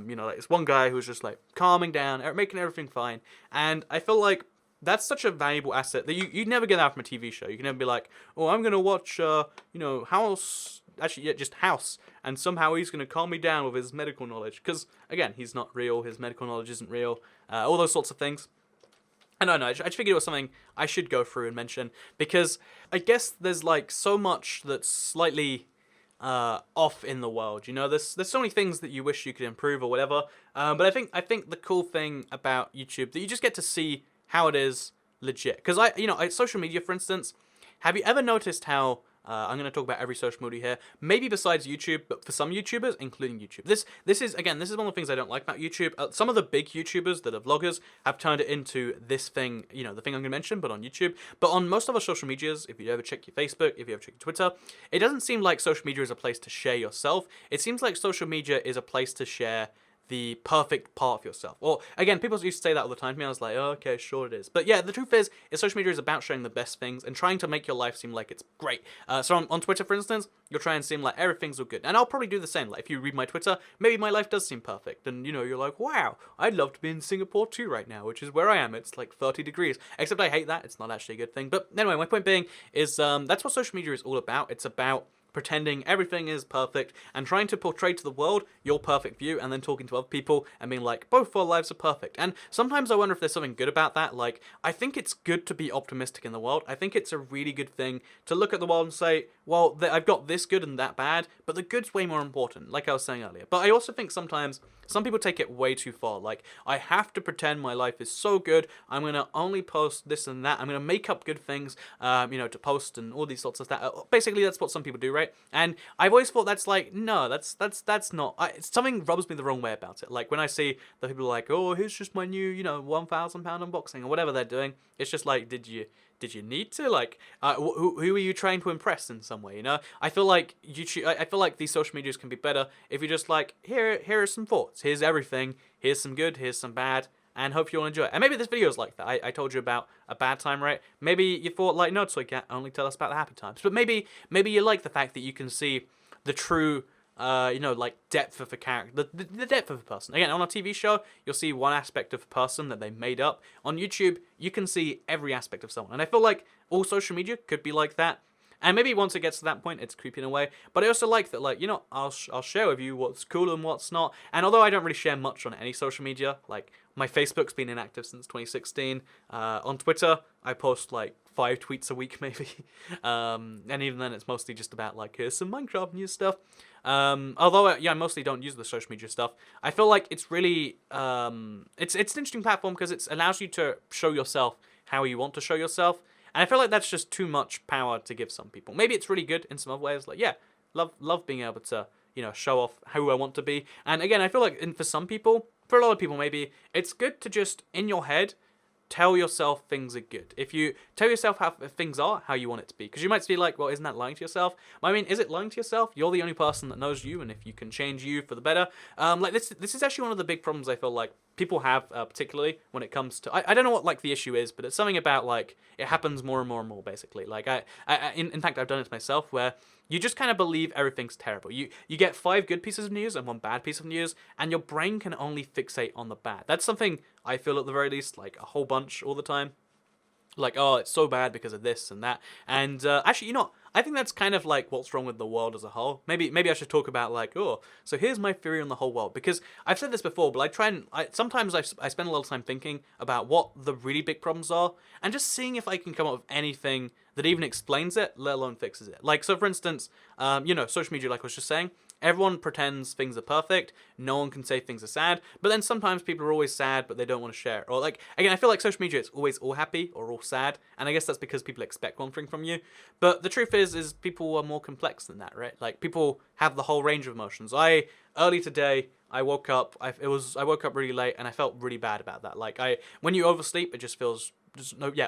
You know, like this one guy who was just like calming down, making everything fine, and I feel like that's such a valuable asset that you'd never get that from a TV show. You can never be like, oh, I'm gonna watch, you know, House. Actually, yeah, just House, and somehow he's gonna calm me down with his medical knowledge. Because again, he's not real. His medical knowledge isn't real. All those sorts of things. I don't know, I just figured it was something I should go through and mention, because I guess there's like so much that's slightly off in the world. You know, there's so many things that you wish you could improve or whatever. But I think the cool thing about YouTube that you just get to see how it is legit. Because social media, for instance, have you ever noticed how I'm going to talk about every social media here, maybe besides YouTube, but for some YouTubers, including YouTube. This is one of the things I don't like about YouTube. Some of the big YouTubers that are vloggers have turned it into this thing, you know, the thing I'm going to mention, but on YouTube. But on most other social medias, if you ever check your Facebook, if you ever check your Twitter, it doesn't seem like social media is a place to share yourself. It seems like social media is a place to share the perfect part of yourself. Or, again, people used to say that all the time to me. I was like, oh, okay, sure it is. But yeah, the truth is social media is about showing the best things and trying to make your life seem like it's great. So on Twitter, for instance, you'll try and seem like everything's all good. And I'll probably do the same. Like, if you read my Twitter, maybe my life does seem perfect. And, you know, you're like, wow, I'd love to be in Singapore too right now, which is where I am. It's like 30 degrees. Except I hate that. It's not actually a good thing. But anyway, my point being is that's what social media is all about. It's about pretending everything is perfect and trying to portray to the world your perfect view, and then talking to other people and being like, both our lives are perfect. And sometimes I wonder if there's something good about that. Like, I think it's good to be optimistic in the world. I think it's a really good thing to look at the world and say, well, I've got this good and that bad, but the good's way more important, like I was saying earlier. But I also think sometimes some people take it way too far. Like, I have to pretend my life is so good. I'm going to only post this and that. I'm going to make up good things, to post and all these sorts of that. Basically, that's what some people do, right? And I've always thought that's like, no, that's not. Something rubs me the wrong way about it. Like, when I see that people are like, oh, here's just my new, £1,000 unboxing or whatever they're doing. It's just like, did you need to? Like, who are you trying to impress in some way, you know? I feel like YouTube, I feel like these social medias can be better if you just like, here are some thoughts, here's everything, here's some good, here's some bad, and hope you'll enjoy it. And maybe this video is like that. I told you about a bad time, right? Maybe you thought like, no, Toycat, only tell us about the happy times. But maybe you like the fact that you can see the true like depth of a character, the depth of a person. Again, on a TV show, you'll see one aspect of a person that they made up. On YouTube, you can see every aspect of someone. And I feel like all social media could be like that. And maybe once it gets to that point, it's creeping away. But I also like that, like, I'll share with you what's cool and what's not. And although I don't really share much on any social media, like, my Facebook's been inactive since 2016. On Twitter, I post, like, 5 tweets a week, maybe. And even then, it's mostly just about, like, here's some Minecraft news stuff. Although, I mostly don't use the social media stuff. I feel like it's really, it's an interesting platform because it allows you to show yourself how you want to show yourself. And I feel like that's just too much power to give some people. Maybe it's really good in some other ways. Like, yeah, love being able to, show off who I want to be. And again, I feel like for some people, for a lot of people maybe, it's good to just, in your head, tell yourself things are good. If you tell yourself how things are, how you want it to be. Because you might be like, well, isn't that lying to yourself? I mean, is it lying to yourself? You're the only person that knows you, and if you can change you for the better. Like, this is actually one of the big problems I feel like people have, particularly when it comes to... I don't know what, like, the issue is, but it's something about, like, it happens more and more and more, basically. Like, in fact, I've done it myself, where you just kind of believe everything's terrible. You get 5 good pieces of news and 1 bad piece of news, and your brain can only fixate on the bad. That's something I feel at the very least, like, a whole bunch all the time. Like, oh, it's so bad because of this and that. And actually, I think that's kind of like what's wrong with the world as a whole. Maybe I should talk about like, oh, so here's my theory on the whole world. Because I've said this before, but sometimes I spend a lot of time thinking about what the really big problems are, and just seeing if I can come up with anything that even explains it, let alone fixes it. Like, so for instance, social media, like I was just saying, everyone pretends things are perfect, no one can say things are sad, but then sometimes people are always sad, but they don't want to share. Or like, again, I feel like social media is always all happy or all sad, and I guess that's because people expect one thing from you. But the truth is people are more complex than that, right? Like, people have the whole range of emotions. Early today, I woke up really late, and I felt really bad about that. Like, when you oversleep, it just feels...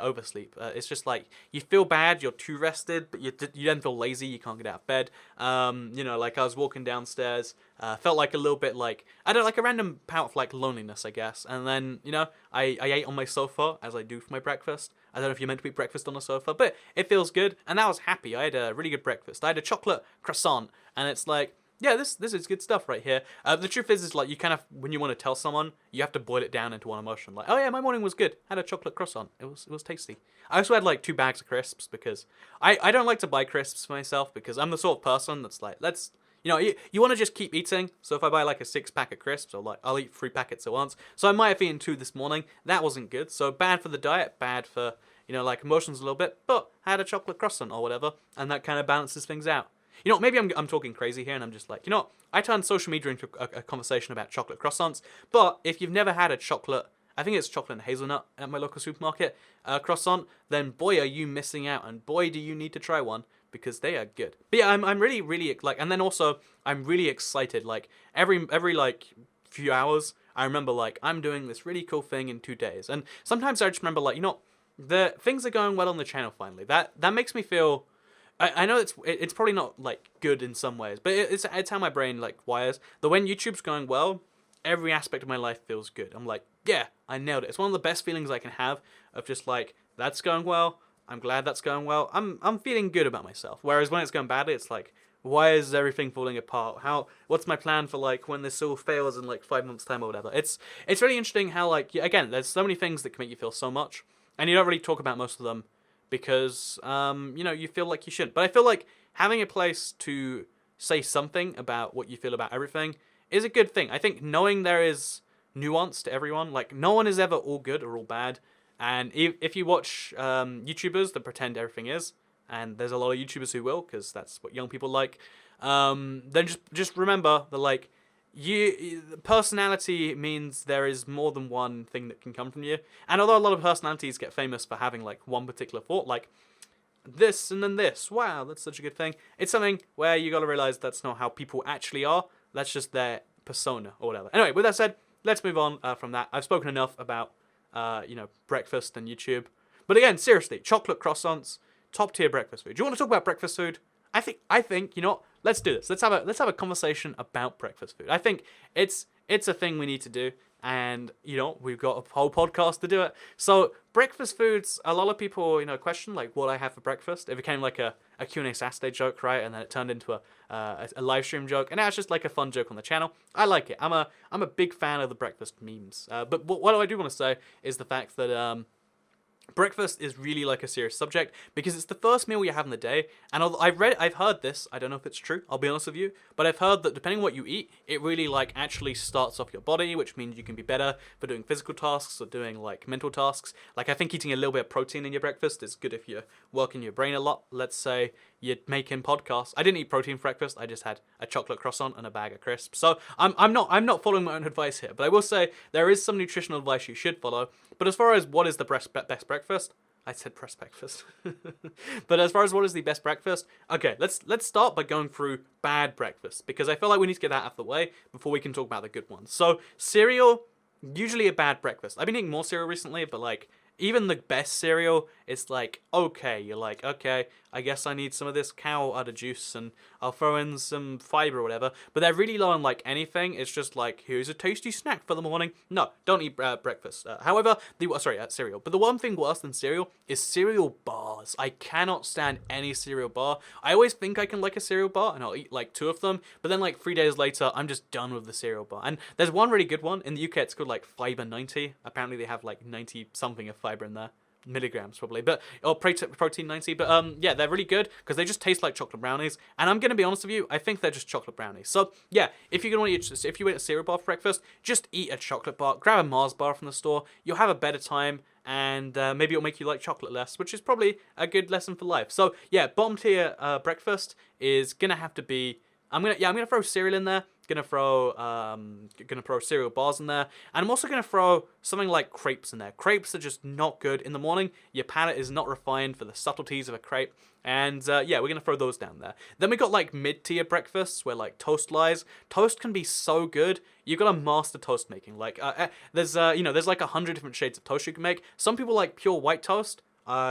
oversleep. It's just like you feel bad, you're too rested, but you then feel lazy, you can't get out of bed. Like I was walking downstairs, felt like a little bit like, I don't know, like a random bout of like loneliness, I guess. And then, I ate on my sofa as I do for my breakfast. I don't know if you're meant to eat breakfast on a sofa, but it feels good. And I was happy. I had a really good breakfast. I had a chocolate croissant, and it's like, yeah, this is good stuff right here. The truth is like, you kind of, when you want to tell someone, you have to boil it down into one emotion. Like, oh yeah, my morning was good. I had a chocolate croissant. It was tasty. I also had like 2 bags of crisps because I don't like to buy crisps for myself because I'm the sort of person that's like, you want to just keep eating. So if I buy like a 6-pack of crisps, I'll eat 3 packets at once. So I might have eaten 2 this morning. That wasn't good. So bad for the diet, bad for, like emotions a little bit, but I had a chocolate croissant or whatever, and that kind of balances things out. Maybe I'm talking crazy here, and I'm just like, I turned social media into a conversation about chocolate croissants, but if you've never had a chocolate, I think it's chocolate and hazelnut at my local supermarket, croissant, then boy, are you missing out, and boy, do you need to try one, because they are good. But yeah, I'm really, really, like, and then also, I'm really excited, like, every like, few hours, I remember, like, I'm doing this really cool thing in 2 days, and sometimes I just remember, like, the things are going well on the channel finally. That makes me feel... I know it's probably not like good in some ways, but it's how my brain like wires. That when YouTube's going well, every aspect of my life feels good. I'm like, yeah, I nailed it. It's one of the best feelings I can have of just like, that's going well. I'm glad that's going well. I'm feeling good about myself. Whereas when it's going badly, it's like, why is everything falling apart? What's my plan for like when this all fails in like 5 months time or whatever? It's really interesting how like, again, there's so many things that can make you feel so much, and you don't really talk about most of them, because, you feel like you shouldn't. But I feel like having a place to say something about what you feel about everything is a good thing. I think knowing there is nuance to everyone, like, no one is ever all good or all bad. And if you watch YouTubers that pretend everything is, and there's a lot of YouTubers who will, because that's what young people like, then just remember that, like, personality means there is more than one thing that can come from you. And although a lot of personalities get famous for having like one particular thought, like this and then this, wow, that's such a good thing, it's something where you gotta realize that's not how people actually are. That's just their persona or whatever. Anyway, with that said, let's move on from that. I've spoken enough about breakfast and YouTube. But again, seriously, chocolate croissants, top tier breakfast food. Do you want to talk about breakfast food? I think let's do this. Let's have a conversation about breakfast food. I think it's a thing we need to do, and we've got a whole podcast to do it. So breakfast foods, a lot of people question like what I have for breakfast. It became like a Q&A Saturday joke, right? And then it turned into a live stream joke, and now it's just like a fun joke on the channel. I like it. I'm a big fan of the breakfast memes. But what I do want to say is the fact that breakfast is really like a serious subject because it's the first meal you have in the day, and I've heard this, I don't know if it's true, I'll be honest with you, but I've heard that depending on what you eat, it really like actually starts off your body, which means you can be better for doing physical tasks or doing like mental tasks. Like I think eating a little bit of protein in your breakfast is good if you're working your brain a lot. Let's say you're making podcasts. I didn't eat protein for breakfast, I just had a chocolate croissant and a bag of crisps. So I'm not following my own advice here, but I will say there is some nutritional advice you should follow. But as far as what is the best breakfast, I said press breakfast. But as far as what is the best breakfast, okay, let's start by going through bad breakfast, because I feel like we need to get that out of the way before we can talk about the good ones. So cereal, usually a bad breakfast. I've been eating more cereal recently, but like even the best cereal, it's like, okay, you're like, okay, I guess I need some of this cow udder juice and I'll throw in some fiber or whatever. But they're really low on like anything. It's just like, here's a tasty snack for the morning. No, don't eat breakfast. However, cereal. But the one thing worse than cereal is cereal bars. I cannot stand any cereal bar. I always think I can like a cereal bar and I'll eat like 2 of them. But then like 3 days later, I'm just done with the cereal bar. And there's one really good one. In the UK, it's called like Fiber 90. Apparently they have like 90 something of fiber in there. Milligrams probably, but or protein 90, but yeah, they're really good because they just taste like chocolate brownies. And I'm gonna be honest with you, I think they're just chocolate brownies. So yeah, if you eat a cereal bar for breakfast, just eat a chocolate bar, grab a Mars bar from the store. You'll have a better time, and maybe it'll make you like chocolate less, which is probably a good lesson for life. So yeah, bottom tier breakfast is gonna have to be. I'm gonna throw cereal in there. Gonna throw cereal bars in there, and I'm also gonna throw something like crepes in there. Crepes are just not good in the morning. Your palate is not refined for the subtleties of a crepe, and yeah, we're gonna throw those down there. Then we got like mid-tier breakfasts where like toast lies. Toast can be so good. You gotta master toast making. Like there's like 100 different shades of toast you can make. Some people like pure white toast.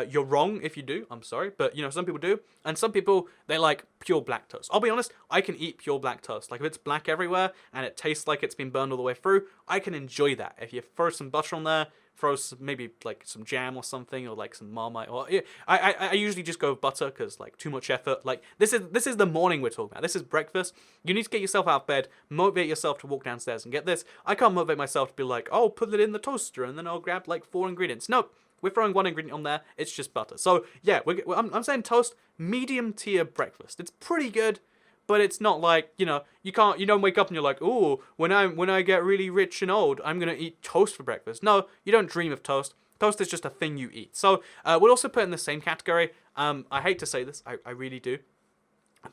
You're wrong if you do, I'm sorry, but some people do, and some people, they like pure black toast. I'll be honest, I can eat pure black toast. Like if it's black everywhere and it tastes like it's been burned all the way through, I can enjoy that. If you throw some butter on there, throw maybe like some jam or something, or like some Marmite, or I usually just go with butter because like too much effort. Like this is the morning we're talking about. This is breakfast. You need to get yourself out of bed, motivate yourself to walk downstairs and get this. I can't motivate myself to be like, oh, put it in the toaster and then I'll grab like 4 ingredients. Nope. We're throwing 1 ingredient on there. It's just butter. So yeah, I'm saying toast, medium tier breakfast. It's pretty good, but it's not like you don't wake up and you're like, oh, when I get really rich and old, I'm gonna eat toast for breakfast. No, you don't dream of toast. Toast is just a thing you eat. So we'll also put in the same category. I hate to say this, I really do,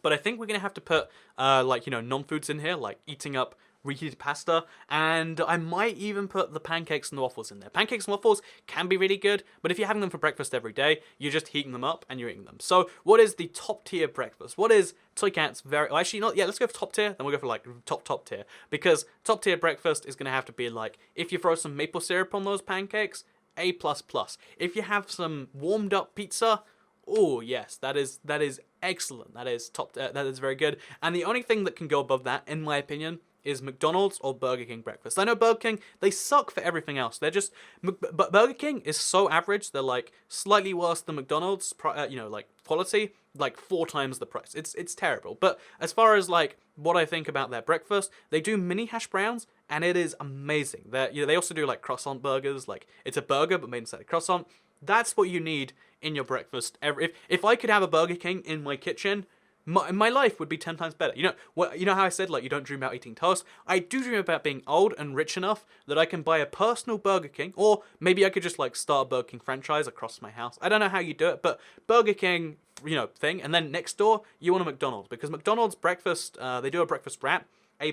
but I think we're gonna have to put non-foods in here, like eating up reheated pasta, and I might even put the pancakes and the waffles in there. Pancakes and waffles can be really good, but if you're having them for breakfast every day, you're just heating them up and you're eating them. So what is the top tier breakfast? What is Toycat's let's go for top tier, then we'll go for like top tier, because top tier breakfast is going to have to be like, if you throw some maple syrup on those pancakes, A++. If you have some warmed up pizza, oh yes, that is excellent. That is that is very good. And the only thing that can go above that, in my opinion, is McDonald's or Burger King breakfast. I know Burger King, they suck for everything else. They're just, but Burger King is so average. They're like slightly worse than McDonald's, like quality, like 4 times the price. It's terrible. But as far as like what I think about their breakfast, they do mini hash browns, and it is amazing. They also do like croissant burgers. Like it's a burger but made inside a croissant. That's what you need in your breakfast. If I could have a Burger King in my kitchen, my life would be 10 times better. You know how I said like you don't dream about eating toast? I do dream about being old and rich enough that I can buy a personal Burger King, or maybe I could just like start a Burger King franchise across my house. I don't know how you do it, but Burger King, thing, and then next door you want a McDonald's, because McDonald's breakfast, they do a breakfast wrap. A++.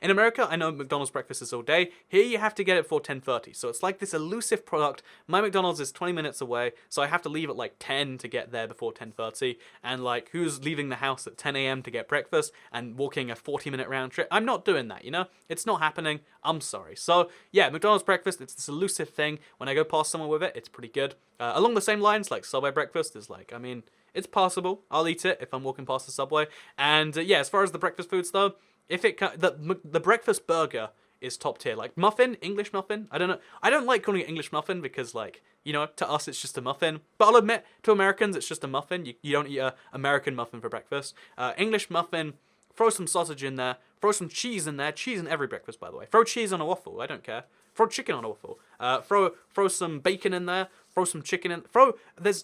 In America, I know McDonald's breakfast is all day. Here you have to get it for 10:30. So it's like this elusive product. My McDonald's is 20 minutes away, so I have to leave at like 10 to get there before 10:30. And like, who's leaving the house at 10 a.m. to get breakfast and walking a 40-minute round trip? I'm not doing that, It's not happening. I'm sorry. So yeah, McDonald's breakfast, it's this elusive thing. When I go past someone with it, it's pretty good. Along the same lines, like Subway breakfast is like, it's passable. I'll eat it if I'm walking past the Subway. And yeah, as far as the breakfast foods though, the breakfast burger is top tier. Like muffin, English muffin. I don't know. I don't like calling it English muffin because like, to us it's just a muffin. But I'll admit, to Americans it's just a muffin. You don't eat a American muffin for breakfast. English muffin, throw some sausage in there, throw some cheese in there. Cheese in every breakfast, by the way. Throw cheese on a waffle, I don't care. Throw chicken on a waffle. Throw some bacon in there. Throw some chicken in.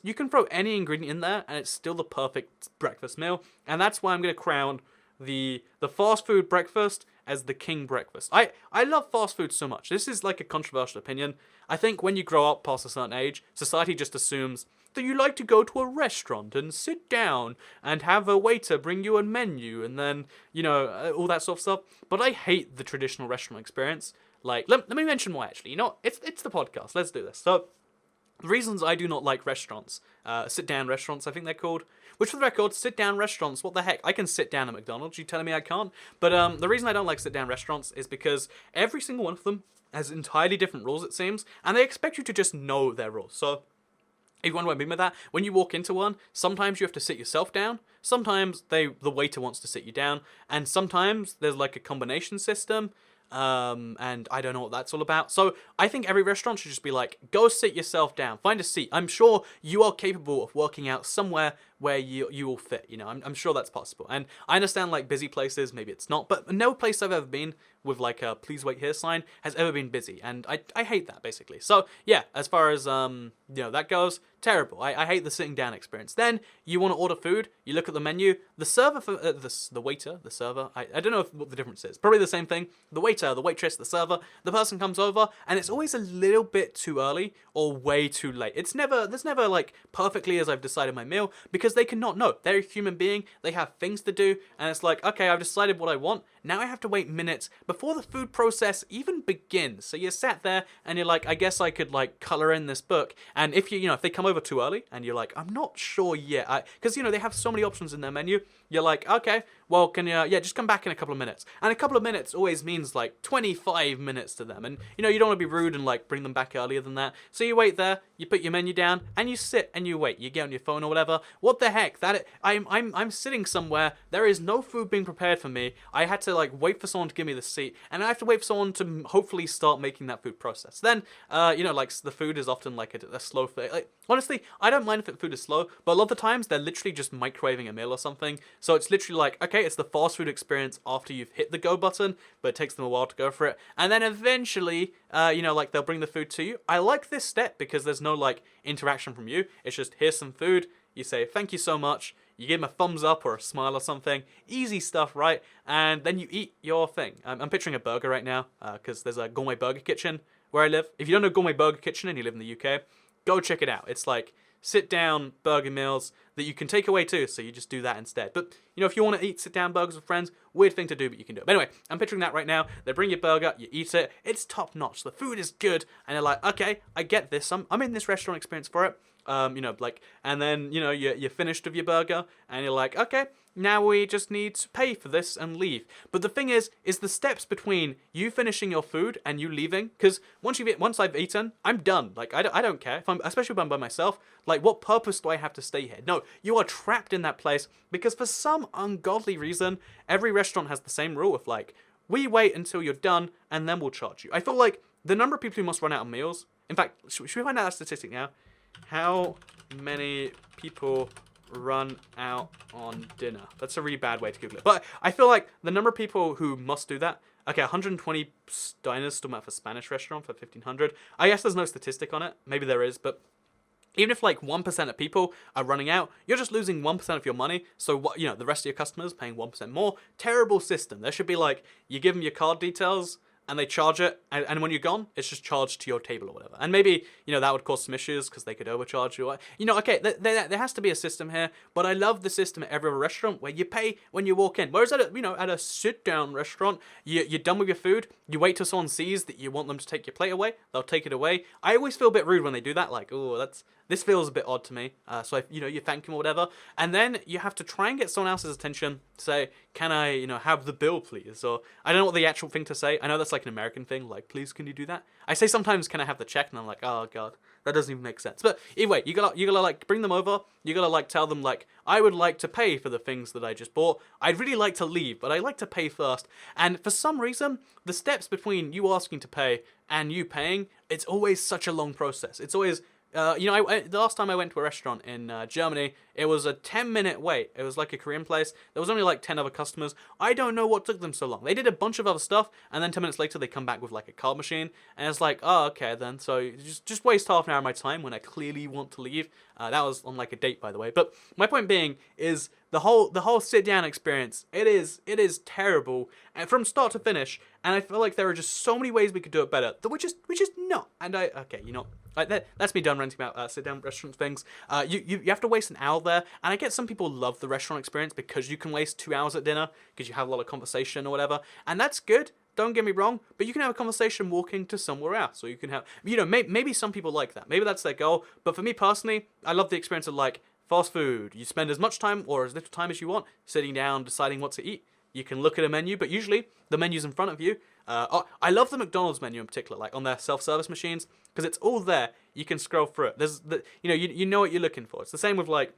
You can throw any ingredient in there, and it's still the perfect breakfast meal. And that's why I'm gonna crown the fast food breakfast as the king breakfast. I love fast food so much. This is like a controversial opinion. I think when you grow up past a certain age, society just assumes that you like to go to a restaurant and sit down and have a waiter bring you a menu and then, all that sort of stuff. But I hate the traditional restaurant experience. Like, let me mention why, actually. It's the podcast. Let's do this. So, The reasons I do not like restaurants, sit-down restaurants, I think they're called. Which, for the record, sit-down restaurants, what the heck? I can sit down at McDonald's, you telling me I can't? But the reason I don't like sit-down restaurants is because every single one of them has entirely different rules, it seems, and they expect you to just know their rules. So, if you wonder what I mean by that, when you walk into one, sometimes you have to sit yourself down, sometimes the waiter wants to sit you down, and sometimes there's like a combination system, and I don't know what that's all about. So I think every restaurant should just be like, go sit yourself down, find a seat. I'm sure you are capable of working out somewhere where you will fit, you know, I'm sure that's possible. And I understand like busy places, maybe it's not, but no place I've ever been with like a please wait here sign has ever been busy, and I hate that basically. So yeah, as far as that goes, terrible. I hate the sitting down experience. Then you want to order food, you look at the menu, the server for the waiter, the server, I don't know what the difference is. Probably the same thing. The waiter, the waitress, the server, the person comes over, and it's always a little bit too early or way too late. There's never like perfectly as I've decided my meal, because they cannot know. They're a human being, they have things to do, and it's like, okay, I've decided what I want. Now I have to wait minutes before the food process even begins. So you're sat there and you're like, I guess I could like color in this book. And if if they come over too early and you're like, I'm not sure yet, because they have so many options in their menu. You're like, okay, well, can you, just come back in a couple of minutes. And a couple of minutes always means like 25 minutes to them. And, you don't want to be rude and like bring them back earlier than that. So you wait there, you put your menu down, and you sit and you wait. You get on your phone or whatever. What the heck? I'm sitting somewhere. There is no food being prepared for me. I had to like wait for someone to give me the seat, and I have to wait for someone to hopefully start making that food process. Then, like the food is often like a slow thing. Like, honestly, I don't mind if the food is slow, but a lot of the times they're literally just microwaving a meal or something. So it's literally like, okay, it's the fast food experience after you've hit the go button, but it takes them a while to go for it. And then eventually, like they'll bring the food to you. I like this step because there's no like interaction from you. It's just, here's some food. You say, thank you so much. You give them a thumbs up or a smile or something. Easy stuff, right? And then you eat your thing. I'm picturing a burger right now because there's a gourmet burger kitchen where I live. If you don't know Gourmet Burger Kitchen and you live in the UK, go check it out. It's like sit-down burger meals that you can take away too, so you just do that instead. But, if you want to eat sit-down burgers with friends, weird thing to do, but you can do it. But anyway, I'm picturing that right now. They bring your burger, you eat it, it's top-notch, the food is good, and you're like, okay, I get this, I'm in this restaurant experience for it. And then, you're finished with your burger, and you're like, okay, now we just need to pay for this and leave. But the thing is the steps between you finishing your food and you leaving, because once I've eaten, I'm done. Like, I don't care, especially if I'm by myself, like, what purpose do I have to stay here? No, you are trapped in that place, because for some ungodly reason, every restaurant has the same rule of, like, we wait until you're done, and then we'll charge you. I feel like the number of people who must run out of meals, in fact, should we find out that statistic now? How many people run out on dinner? That's a really bad way to Google it. But I feel like the number of people who must do that, okay, 120 diners still out for a Spanish restaurant for 1,500. I guess there's no statistic on it. Maybe there is, but even if like 1% of people are running out, you're just losing 1% of your money. So what, the rest of your customers paying 1% more. Terrible system. There should be like, you give them your card details, and they charge it, and when you're gone, it's just charged to your table or whatever. And maybe, that would cause some issues because they could overcharge you. Okay, there has to be a system here, but I love the system at every restaurant where you pay when you walk in. Whereas at a sit-down restaurant, you're done with your food, you wait till someone sees that you want them to take your plate away, they'll take it away. I always feel a bit rude when they do that, like, oh, this feels a bit odd to me. So, you thank him or whatever. And then you have to try and get someone else's attention. Say, can I, have the bill, please? Or, I don't know what the actual thing to say. I know that's like an American thing. Like, please, can you do that? I say sometimes, can I have the check? And I'm like, oh, God, that doesn't even make sense. But anyway, you gotta like, bring them over. You gotta, like, tell them, like, I would like to pay for the things that I just bought. I'd really like to leave, but I like to pay first. And for some reason, the steps between you asking to pay and you paying, it's always such a long process. It's always... the last time I went to a restaurant in Germany, it was a 10-minute wait. It was like a Korean place. There was only like 10 other customers. I don't know what took them so long. They did a bunch of other stuff, and then 10 minutes later, they come back with like a card machine, and it's like, oh, okay then. So just waste half an hour of my time when I clearly want to leave. That was on like a date, by the way. But my point being is the whole sit-down experience, it is terrible, and from start to finish, and I feel like there are just so many ways we could do it better that we're just not. And that's me done ranting about sit-down restaurant things. You have to waste an hour there, and I get some people love the restaurant experience because you can waste 2 hours at dinner because you have a lot of conversation or whatever, and that's good. don't get me wrong, but you can have a conversation walking to somewhere else, or you can have, maybe some people like that. Maybe that's their goal. But for me personally, I love the experience of like fast food. You spend as much time or as little time as you want sitting down, deciding what to eat. You can look at a menu, but usually the menu's in front of you. I love the McDonald's menu in particular, like on their self-service machines, because it's all there. You can scroll through it. There's you know what you're looking for. It's the same with like,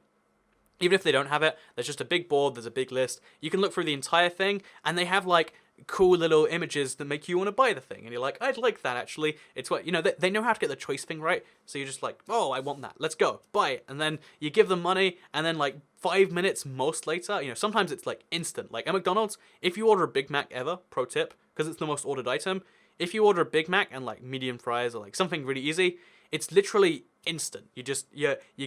even if they don't have it, there's just a big board, there's a big list. You can look through the entire thing, and they have like cool little images that make you want to buy the thing. And you're like, I'd like that actually. It's what, they know how to get the choice thing right. So you're just like, oh, I want that. Let's go, buy it. And then you give them money, and then like 5 minutes most later, sometimes it's like instant. Like at McDonald's, if you order a Big Mac ever, pro tip, because it's the most ordered item, if you order a Big Mac and like medium fries or like something really easy, it's literally instant. You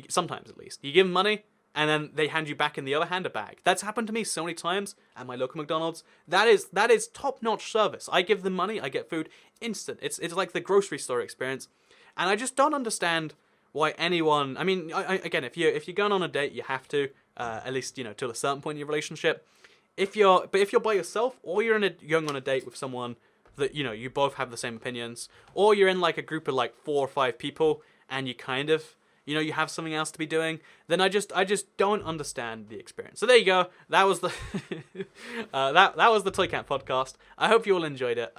sometimes at least, you give them money, and then they hand you back in the other hand a bag. That's happened to me so many times at my local McDonald's. That is top-notch service. I give them money, I get food instant. It's like the grocery store experience, and I just don't understand why anyone. I mean, again, if you're going on a date, you have to at least till a certain point in your relationship. If you're by yourself, or you're going on a date with someone that you both have the same opinions, or you're in like a group of like 4 or 5 people, and you kind of. You have something else to be doing, then I just don't understand the experience. So there you go. That was the that was the Toycat podcast. I hope you all enjoyed it.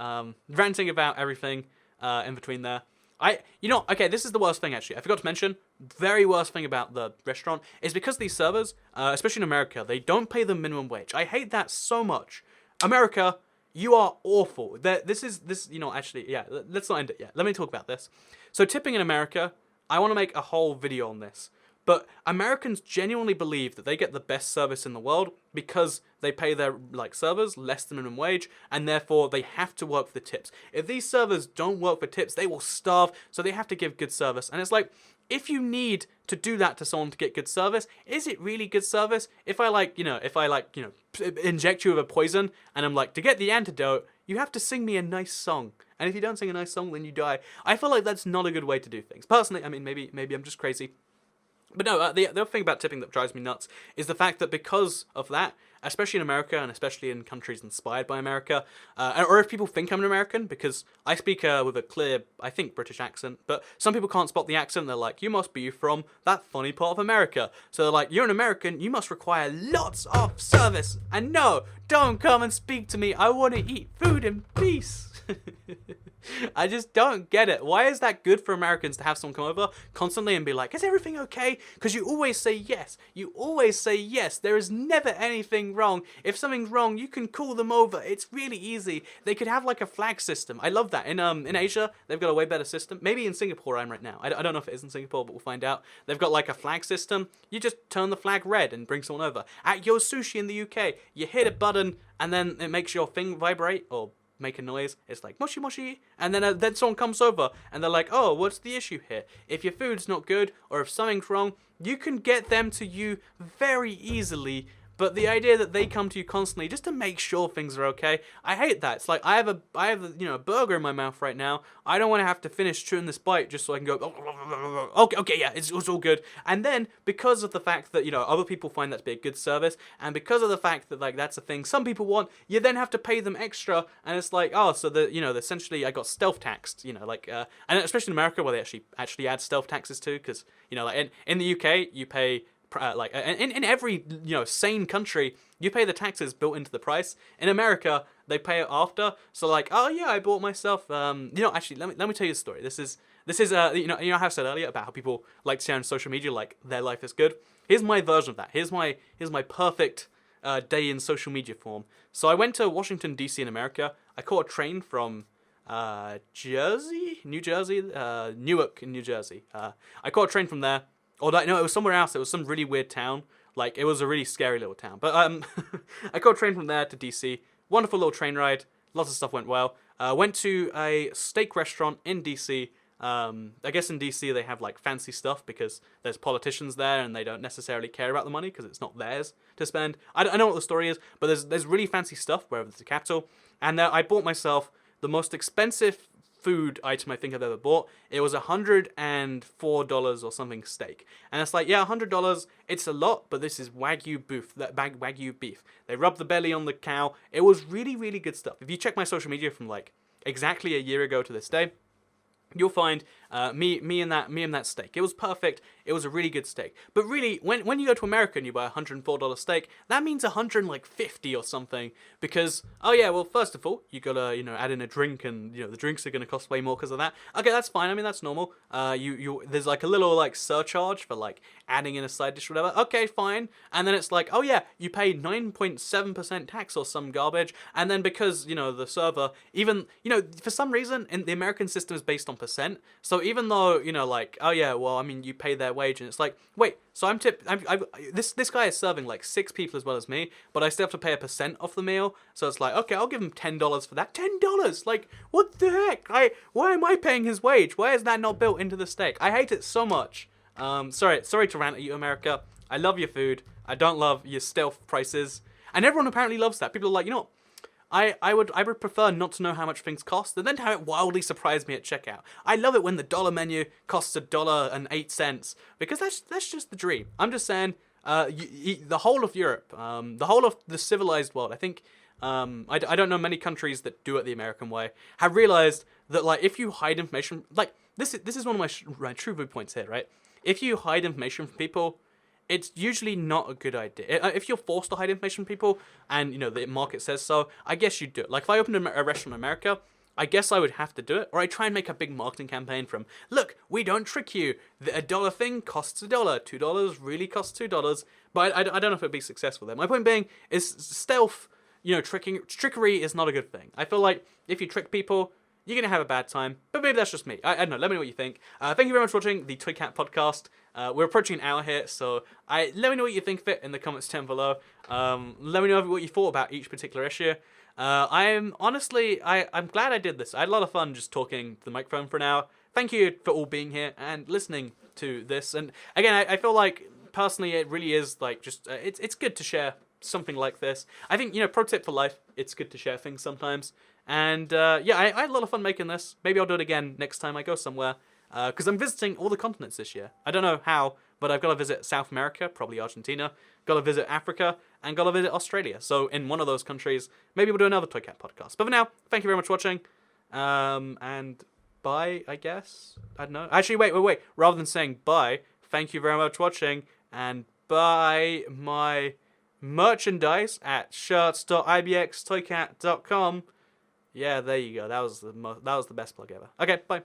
Ranting about everything in between there. Okay, this is the worst thing actually. I forgot to mention, very worst thing about the restaurant is because these servers, especially in America, they don't pay the minimum wage. I hate that so much. America, you are awful. Actually, yeah, let's not end it yet. Let me talk about this. So tipping in America, I want to make a whole video on this, but Americans genuinely believe that they get the best service in the world because they pay their servers less than minimum wage, and therefore they have to work for the tips. If these servers don't work for tips, they will starve, so they have to give good service. And it's like, if you need to do that to someone to get good service, is it really good service? If I inject you with a poison, and I'm like, to get the antidote, you have to sing me a nice song. And if you don't sing a nice song, then you die. I feel like that's not a good way to do things. Personally, I mean, maybe I'm just crazy. But no, the other thing about tipping that drives me nuts is the fact that because of that, especially in America and especially in countries inspired by America, or if people think I'm an American, because I speak with a clear, I think, British accent, but some people can't spot the accent. They're like, you must be from that funny part of America. So they're like, you're an American, you must require lots of service. And no, don't come and speak to me. I want to eat food in peace. I just don't get it. Why is that good for Americans to have someone come over constantly and be like, is everything okay? Because you always say yes. You always say yes. There is never anything wrong. If something's wrong, you can call them over. It's really easy. They could have like a flag system. I love that. In Asia, they've got a way better system. Maybe in Singapore, I'm right now. I don't know if it is in Singapore, but we'll find out. They've got like a flag system. You just turn the flag red and bring someone over. At Yo Sushi in the UK, you hit a button and then it makes your thing vibrate or make a noise. It's like moshi moshi, and then someone comes over and they're like, oh, what's the issue here? If your food's not good or if something's wrong, you can get them to you very easily. But the idea that they come to you constantly just to make sure things are okay, I hate that. It's like I have a burger in my mouth right now. I don't want to have to finish chewing this bite just so I can go, okay, yeah, it's all good. And then because of the fact that other people find that to be a good service, and because of the fact that that's a thing some people want, you then have to pay them extra, and it's like, oh, so essentially I got stealth taxed, and especially in America where they actually add stealth taxes too, because in the UK you pay. In every sane country, you pay the taxes built into the price. In America, they pay it after. So oh yeah, I bought myself. Actually, let me tell you a story. This is how I said earlier about how people like to share on social media their life is good. Here's my version of that. Here's my perfect day in social media form. So I went to Washington D.C. in America. I caught a train from New Jersey, Newark in New Jersey. I caught a train from there. Or no, it was somewhere else. It was some really weird town. It was a really scary little town. But I got a train from there to DC. Wonderful little train ride. Lots of stuff went well. Went to a steak restaurant in DC. I guess in DC they have fancy stuff because there's politicians there and they don't necessarily care about the money because it's not theirs to spend. I don't know what the story is, but there's really fancy stuff wherever there's a capital. And I bought myself the most expensive food item I think I've ever bought. It was $104 or something steak. And it's like, yeah, $100, it's a lot, but this is Wagyu beef. They rub the belly on the cow. It was really, really good stuff. If you check my social media from like exactly a year ago to this day, you'll find me and that steak. It was perfect. It was a really good steak. But really, when you go to America and you buy a $104 steak, that means $150 or something. Because, oh yeah, well, first of all, you gotta, add in a drink, and, the drinks are gonna cost way more because of that. Okay, that's fine. I mean, that's normal. There's like a little like surcharge for like adding in a side dish or whatever. Okay, fine. And then it's like, oh yeah, you pay 9.7% tax or some garbage. And then because, the server, even, for some reason, in the American system is based on percent. So even though, like, oh yeah, well, I mean, you pay their wage, and it's like, wait, so this guy is serving like 6 people as well as me, but I still have to pay a percent off the meal. So it's like, okay, I'll give him $10 for that. $10? Like, what the heck? Why am I paying his wage? Why is that not built into the steak? I hate it so much. Sorry to rant at you, America. I love your food. I don't love your stealth prices. And everyone apparently loves that. People are like, what? I would prefer not to know how much things cost and then have it wildly surprise me at checkout. I love it when the dollar menu costs $1.08 because that's just the dream. I'm just saying, the whole of Europe, the whole of the civilized world, I think, I don't know many countries that do it the American way, have realized that like if you hide information, like this is one of my true viewpoints here, right? If you hide information from people, it's usually not a good idea. If you're forced to hide information from people, and the market says so, I guess you'd do it. Like if I opened a restaurant in America, I guess I would have to do it, or I try and make a big marketing campaign from, look, we don't trick you. A dollar thing costs $1. $2 really costs $2. But I don't know if it'd be successful there. My point being is stealth. Trickery is not a good thing. I feel like if you trick people, you're going to have a bad time. But maybe that's just me. I don't know. Let me know what you think. Thank you very much for watching the Toycat podcast. We're approaching an hour here, so let me know what you think of it in the comments down below. Let me know what you thought about each particular issue. I'm glad I did this. I had a lot of fun just talking to the microphone for an hour. Thank you for all being here and listening to this. And again, I feel like, personally, it really is like just, it's good to share something like this. I think, pro tip for life, it's good to share things sometimes. And yeah, I had a lot of fun making this. Maybe I'll do it again next time I go somewhere. Because I'm visiting all the continents this year. I don't know how, but I've got to visit South America, probably Argentina. Got to visit Africa, and got to visit Australia. So in one of those countries, maybe we'll do another Toycat podcast. But for now, thank you very much for watching. And bye, I guess. I don't know. Actually, wait. Rather than saying bye, thank you very much for watching. And buy my merchandise at shirts.ibxtoycat.com. Yeah, there you go. That was the best plug ever. Okay, bye.